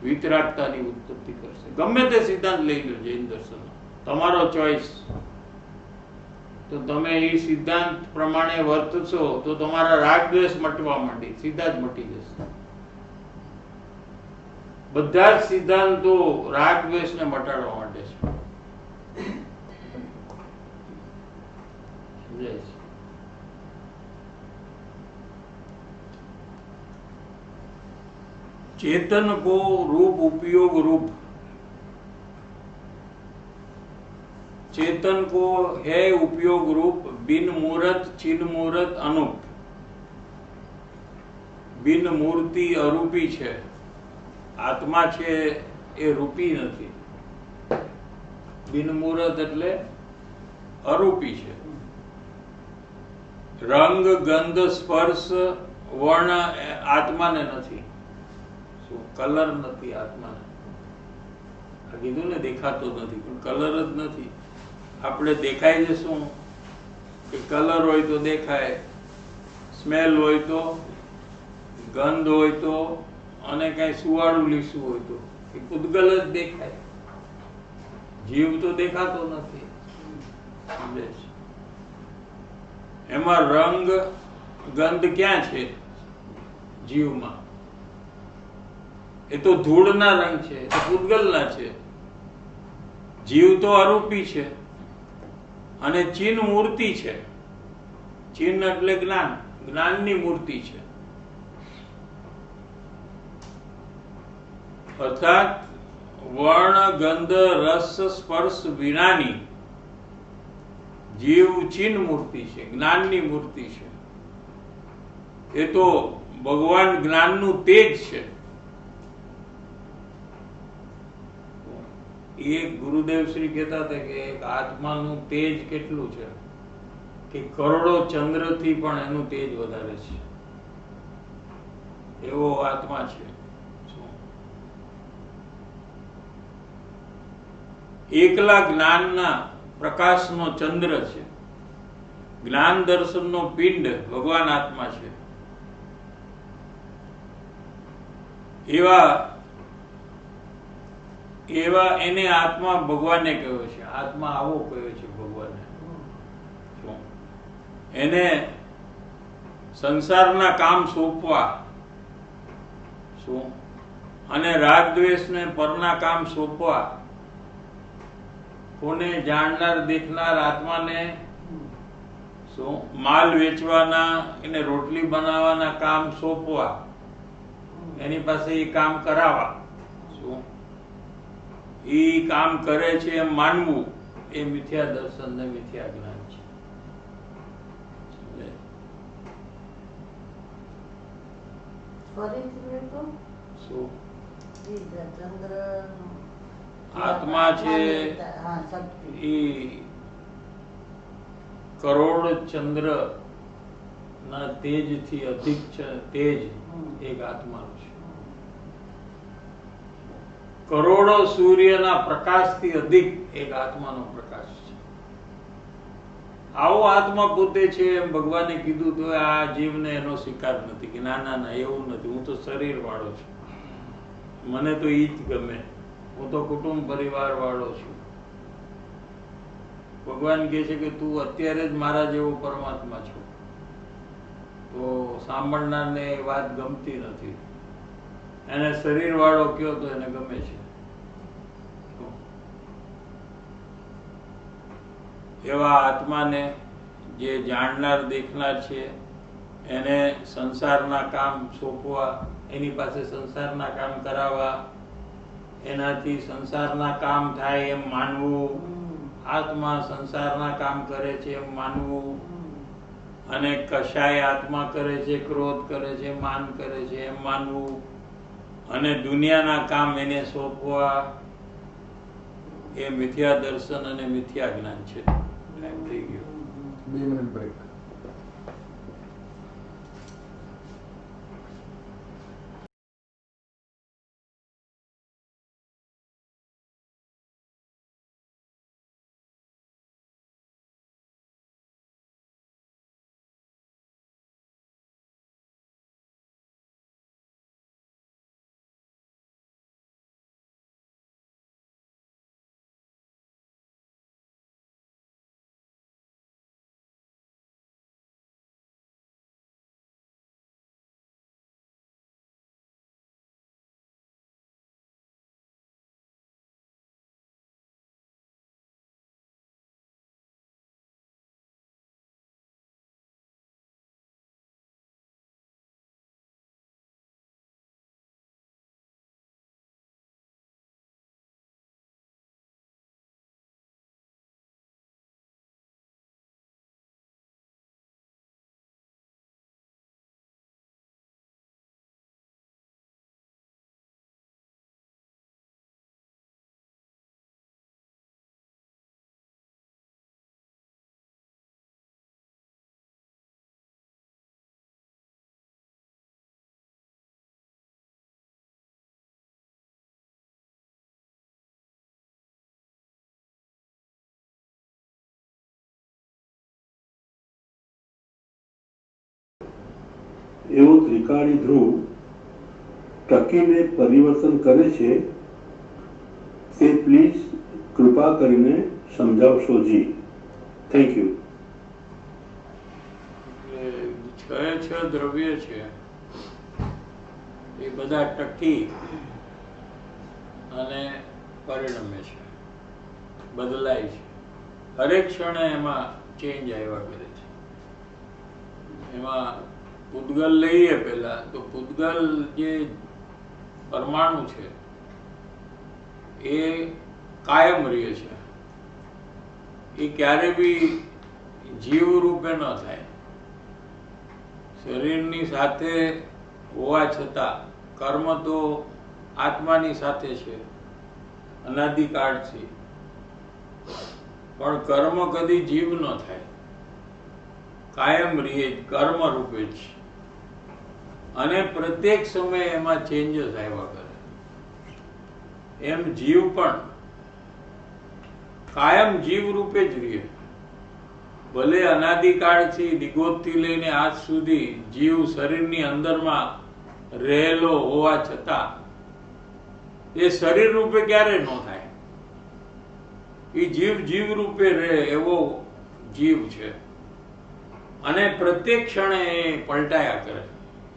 વિતરાગતાની ઉત્પત્તિ કરશે. ગમે તે સિદ્ધાંત લઈ લો જૈન દર્શનનો, તમારો ચોઈસ. તો તમે એ સિદ્ધાંત પ્રમાણે વર્તશો તો તમારા રાગ દ્વેષ મટવા માંડી, સીધા જ મટી જશે. બધા જ સિદ્ધાંતો રાગ દ્વેષને મટાડવા માટે છે. સમજાય છે? चेतन को रूप उपयोग रूप, चेतन को है उपयोग रूप, बिन मूर्त चिन्ह मूर्त अनूप. बिन मूर्ति अरूपी છે, આત્મા છે એ રૂપી નથી. બિન મૂર્ત એટલે અરૂપી છે. રંગ ગંધ સ્પર્શ વર્ણ આત્માને નથી. કલર નથી આત્માને. આ કીધું ને દેખાતો નથી, પણ કલર જ નથી. આપણે દેખાય છે શું કે કલર હોય તો દેખાય, સ્મેલ હોય તો, ગંધ હોય તો, અને કઈ સુવાળું લીસું હોય તો એ પૂતગલ જ દેખાય. જીવ તો દેખાતો નથી. સમજે છે? એમાં રંગ ગંધ ક્યાં છે જીવમાં? એ તો ધૂળના રંગ છે, એ પૂતગલના છે. જીવ તો અરૂપી છે અને ચિન્હ મૂર્તિ છે. ચિન્હ એટલે જ્ઞાન, જ્ઞાનની મૂર્તિ છે. અર્થાત વર્ણ ગંધ રસ સ્પર્શ વિનાની જીવ ચિન્હ મૂર્તિ છે, જ્ઞાનની મૂર્તિ છે. એ તો ભગવાન જ્ઞાનનું તેજ છે. એક ગુરુદેવ શ્રી કહેતા હતા કે એક આત્માનું તેજ કેટલું છે કે કરોડો ચંદ્રથી પણ એનું તેજ વધારે છે. એવો આત્મા છે. એકલા જ્ઞાનના પ્રકાશનો ચંદ્ર છે. જ્ઞાન દર્શનનો પિંડ ભગવાન આત્મા છે. એવા એને આત્મા ભગવાને કહ્યો છે. આત્મા આવો કહ્યો છે ભગવાને. એને સંસારના કામ સોંપવા શું અને રાગ દ્વેષને પરના કામ સોંપવા, કોને જાણનાર દેખનાર આત્માને શું માલ વેચવાના, એને રોટલી બનાવવાના કામ સોંપવા, એની પાસે એ કામ કરાવવા, શું એ કામ કરે છે એમ માનવું, એ મિથ્યા દર્શન ને મિથ્યા જ્ઞાન છે. શું ચંદ્ર આત્મા છે એ કરોડ ચંદ્ર ના તેજ થી અધિક તેજ એક આત્માનું છે. કરોડો સૂર્યના પ્રકાશથી અધિક એક આત્માનો પ્રકાશ છે. આવો આત્મા પોતે છે એમ ભગવાને કીધું તો આ જીવને એનો સ્વીકાર નથી કે ના ના ના એવું નથી, હું તો શરીર વાળો છું, મને તો ઈ જ ગમે, હું તો કુટુંબ પરિવાર વાળો છું. ભગવાન કહે છે કે તું અત્યારે જ મારા જેવો પરમાત્મા છો. તો સાંભળનારને એ વાત ગમતી નથી. એને શરીર વાળો કયો તો એને ગમે છે. એવા આત્માને જે જાણનાર દેખનાર છે એને સંસારના કામ સોંપવા, એની પાસે સંસારના કામ કરાવવા, એનાથી સંસારના કામ થાય એમ માનવું, આત્મા સંસારના કામ કરે છે એમ માનવું, અને કશાય આત્મા કરે છે, ક્રોધ કરે છે, માન કરે છે એમ માનવું, અને દુનિયાના કામ એને સોંપવા, એ મિથ્યા દર્શન અને મિથ્યા જ્ઞાન છે. ટાઈમ થઈ ગયો. 2 મિનિટ બ્રેક. એવો ત્રિકાળી ધ્રુવ ટકીને પરિવર્તન કરે છે તે પ્લીઝ કૃપા કરીને સમજાવશો જી. Thank you. એટલે છ દ્રવ્ય છે એ બધા ટકી અને પરિણમે છે, બદલાય છે. હરેક ક્ષણે એમાં ચેન્જ આવ્યા કરે છે. એમાં પૂતગલ લઈએ પહેલા તો પૂતગલ જે પરમાણુ છે એ કાયમ રહે છે. એ ક્યારે બી જીવ રૂપે ન થાય. શરીરની સાથે હોવા છતાં કર્મ તો આત્માની સાથે છે અનાદિકાળથી, પણ કર્મ કદી જીવ ન થાય, કાયમ રહે કર્મ રૂપે જ. અને પ્રત્યેક સમયે એમાં ચેન્જીસ આવ્યા કરે. એમ જીવ પણ કાયમ જીવ રૂપે જ રહે. ભલે અનાદિકાળથી નિગોદથી લઈને આજ સુધી જીવ શરીરની અંદરમાં રહેલો હોવા છતાં એ શરીર રૂપે ક્યારે ન થાય. એ જીવ જીવ રૂપે રહે એવો જીવ છે. અને પ્રત્યેક ક્ષણે એ પલટાયા કરે.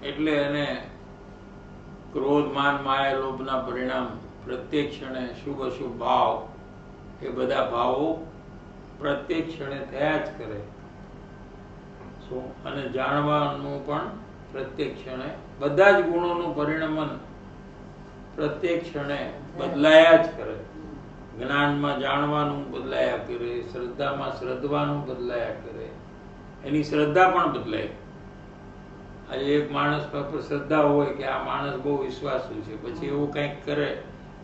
એટલે એને ક્રોધ, માન, માયા, લોભના પરિણામ પ્રત્યેક ક્ષણે શુભ અશુભ ભાવ એ બધા ભાવો પ્રત્યેક ક્ષણે થયા જ કરે. અને જાણવાનું પણ પ્રત્યેક ક્ષણે, બધા જ ગુણોનું પરિણમન પ્રત્યેક ક્ષણે બદલાયા જ કરે. જ્ઞાનમાં જાણવાનું બદલાયા કરે, શ્રદ્ધામાં શ્રદ્ધવાનું બદલાયા કરે. એની શ્રદ્ધા પણ બદલાય. આજે એક માણસ પર શ્રદ્ધા હોય કે આ માણસ બહુ વિશ્વાસુ છે, પછી એવું કંઈક કરે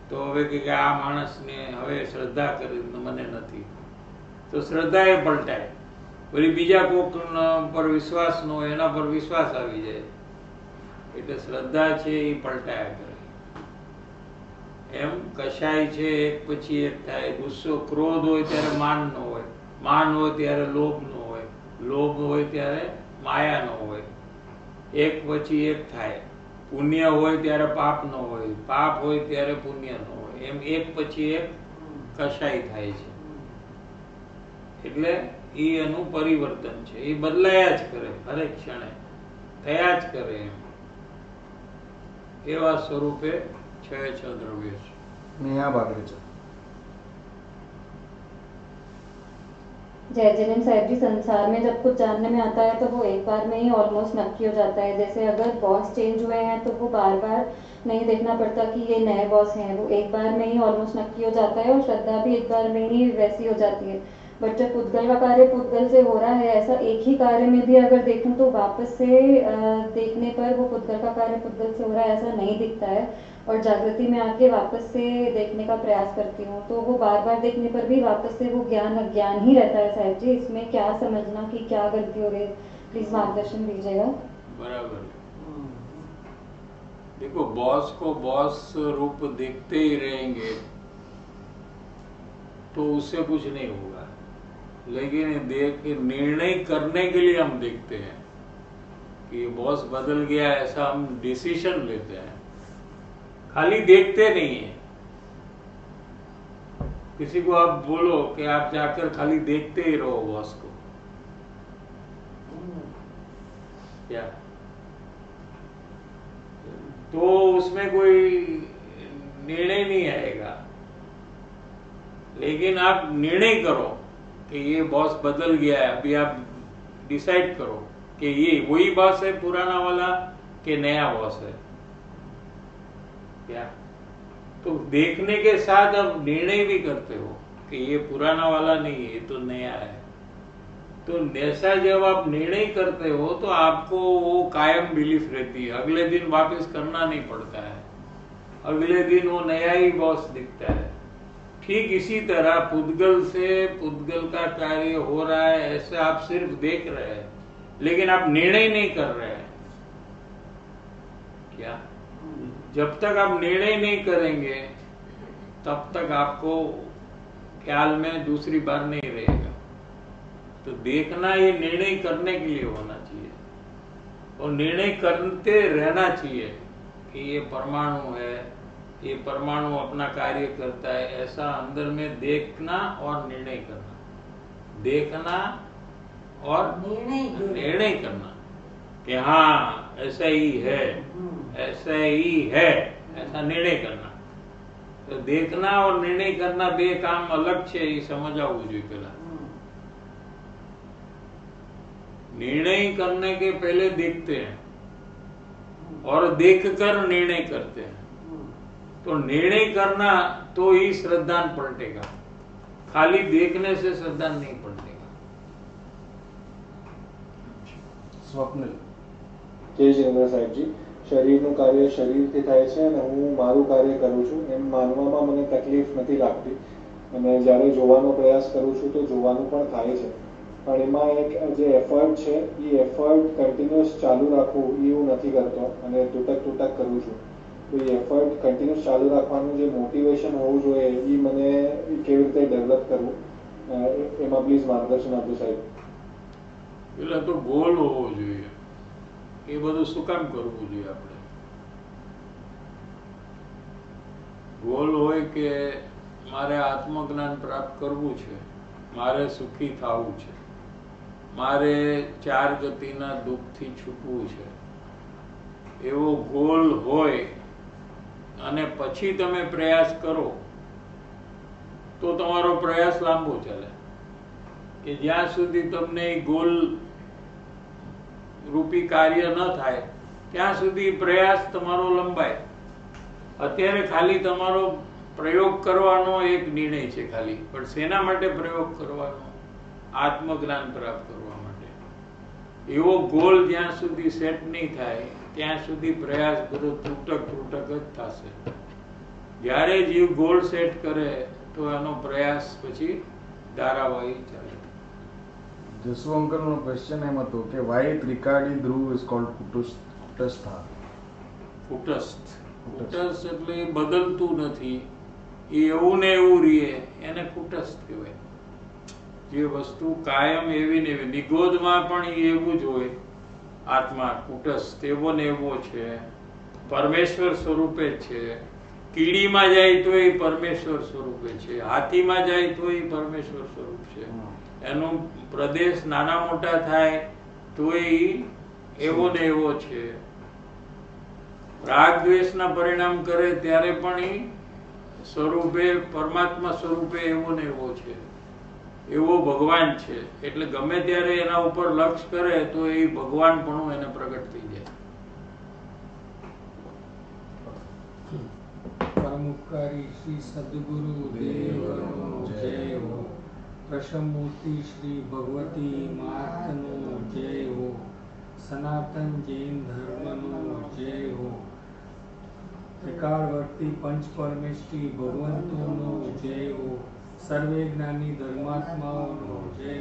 તો હવે કે આ માણસને હવે શ્રદ્ધા કરી મને નથી, તો શ્રદ્ધા એ પલટાય. વળી બીજા કોક પર વિશ્વાસ ન હોય એના પર વિશ્વાસ આવી જાય. એટલે શ્રદ્ધા છે એ પલટાયા કરે. એમ કશાય છે એક પછી એક થાય. ગુસ્સો, ક્રોધ હોય ત્યારે માન ન હોય, માન હોય ત્યારે લોભ ન હોય, લોભ હોય ત્યારે માયા ન હોય. એક પછી એક થાય. પુણ્ય હોય ત્યારે પાપ ન હોય, પાપ હોય ત્યારે પુણ્ય ન હોય. એમ એક પછી એક કશાય થાય છે. એટલે એ એનું પરિવર્તન છે. એ બદલાયા જ કરે, હરેક ક્ષણે થયા જ કરે. એમ એવા સ્વરૂપે છ દ્રવ્ય છે. जय जिनेन्द्र साहब जी, संसार में जब कुछ जानने में आता है तो वो एक बार में ही ऑलमोस्ट नक्की हो जाता है. जैसे अगर बॉस चेंज हुए हैं तो वो बार बार नहीं देखना पड़ता कि ये नए बॉस हैं, वो एक बार में ही ऑलमोस्ट नक्की हो जाता है. और श्रद्धा भी एक बार में ही वैसी हो जाती है. बट जब पुद्गल का कार्य पुद्गल से हो रहा है, ऐसा एक ही कार्य में भी अगर देखूं तो वापस से देखने पर वो पुद्गल का कार्य पुद्गल से हो रहा है ऐसा नहीं दिखता है. और जागृति में आके वापस से देखने का प्रयास करती हूँ तो वो बार बार देखने पर भी वापस से वो ज्ञान अज्ञान ही रहता है. साहब जी, इसमें क्या समझना कि क्या गलती हो रही है, प्लीज मार्गदर्शन दीजिएगा. बराबर. देखो, बॉस को बॉस रूप देखते ही रहेंगे तो उससे कुछ नहीं होगा. लेकिन देख निर्णय करने के लिए हम देखते हैं कि ये बॉस बदल गया, ऐसा हम डिसीजन लेते हैं. खाली देखते नहीं है. किसी को आप बोलो कि आप जाकर खाली देखते ही रहो बॉस को, क्या तो उसमें कोई निर्णय नहीं आएगा. लेकिन आप निर्णय करो कि ये बॉस बदल गया है. अभी आप डिसाइड करो कि ये वही बॉस है पुराना वाला कि नया बॉस है. क्या तो देखने के साथ आप निर्णय भी करते हो कि ये पुराना वाला नहीं है, ये तो नया है. तो ऐसा जब आप निर्णय करते हो तो आपको वो कायम बिलीफ रहती है. अगले दिन वापस करना नहीं पड़ता है. अगले दिन वो नया ही बॉस दिखता है. ठीक इसी तरह पुद्गल से पुद्गल का कार्य हो रहा है ऐसा आप सिर्फ देख रहे हैं, लेकिन आप निर्णय नहीं कर रहे हैं. क्या जब तक आप निर्णय नहीं करेंगे तब तक आपको ख्याल में दूसरी बार नहीं रहेगा. तो देखना ये निर्णय करने के लिए होना चाहिए और निर्णय करते रहना चाहिए कि ये परमाणु है, ये परमाणु अपना कार्य करता है, ऐसा अंदर में देखना और निर्णय करना, देखना और निर्णय करना कि हाँ ऐसा ही है, ऐसा ही है, ऐसा निर्णय करना। तो देखना और निर्णय करना બે કામ અલગ છે, એ સમજાવવું જોઈએ પેલા। निर्णय करने के पहले देखते हैं और देखकर निर्णय करते हैं। तो निर्णय करना तो ही श्रद्धान पलटेगा, खाली देखने से श्रद्धान नहीं पलटेगा। સ્વપ્નિલ જય જિનેન્દ્ર સાહેબજી, શરીરનું કાર્ય શરીરથી થાય છે અને હું મારું કાર્ય કરું છું એમ માનવામાં મને તકલીફ નથી લાગતી, અને જ્યારે જોવાનો પ્રયાસ કરું છું તો જોવાનું પણ થાય છે, પણ એમાં એક જે એફર્ટ છે એ એફર્ટ કન્ટિન્યુઅસ ચાલુ રાખવું એ હું નથી કરતો અને તૂટક કરું છું। તો એ એફર્ટ કન્ટિન્યુઅસ ચાલુ રાખવાનું જે મોટિવેશન હોવું જોઈએ એ મને કેવી રીતે ડેવલપ કરવું, એમાં પ્લીઝ માર્ગદર્શન આપજો સાહેબ। એટલે તો ગોલ હોવો જોઈએ, એ બધું શું કામ કરવું જોઈએ આપણે? ગોલ હોય કે મારે આત્મજ્ઞાન પ્રાપ્ત કરવું છે, મારે સુખી થવું છે, મારે ચાર ગતિના દુઃખથી છૂટવું છે, એવો ગોલ હોય અને પછી તમે પ્રયાસ કરો તો તમારો પ્રયાસ લાંબો ચાલે, કે જ્યાં સુધી તમને ગોલ રૂપી કાર્ય ન થાય ત્યાં સુધી પ્રયાસ તમારો લંબાય। અત્યારે ખાલી તમારો પ્રયોગ કરવાનો એક નિર્ણય છે ખાલી, પણ શેના માટે પ્રયોગ કરવાનો? આત્મજ્ઞાન પ્રાપ્ત કરવા માટે। એવો ગોલ જ્યાં સુધી સેટ નહીં થાય ત્યાં સુધી પ્રયાસ બધો તૂટક જ થશે। જ્યારે જીવ ગોલ સેટ કરે તો એનો પ્રયાસ પછી ધારાવાહી ચાલે। જસુ અંકલનો ક્વેશ્ચન એમ હતો કે વાય ત્રિકાળી ધ્રુવ ઇઝ કોલ્ડ કુટસ્થા? કુટસ્થ એટલે એ બદલતું નથી, એ એવું ને એવું રહે, એને કુટસ્થ કહેવાય। જે વસ્તુ કાયમ એવી ને એવી, નિગોદમાં પણ એ એવું જ હોય, આત્મા કુટસ્થ એવો ને એવો છે, પરમેશ્વર સ્વરૂપે જ છે। કીડીમાં જાય તો એ પરમેશ્વર સ્વરૂપે છે, હાથીમાં જાય તો એ પરમેશ્વર સ્વરૂપ છે। એનો પ્રદેશ નાના મોટા થાય તો એ એવો ને એવો છે। રાગ દ્વેષના પરિણામ કરે ત્યારે પણ એ સ્વરૂપે પરમાત્મા સ્વરૂપે એવો ને એવો છે, એવો ભગવાન છે। એટલે ગમે ત્યારે એના ઉપર લક્ષ કરે તો એ ભગવાનપણું એને પ્રગટ થઈ જાય। પરમ ઉપકારી શ્રી સદગુરુ દેવનો જય હો। પ્રશમૂર્તિ શ્રી ભગવતી માતનો જય હો। સનાતન જૈન ધર્મનો જય હો। ત્રિકાળવર્તી પંચ પરમેશ્વરી ભગવંતોનો જય હો। સર્વે જ્ઞાની ધર્માત્માઓનો જય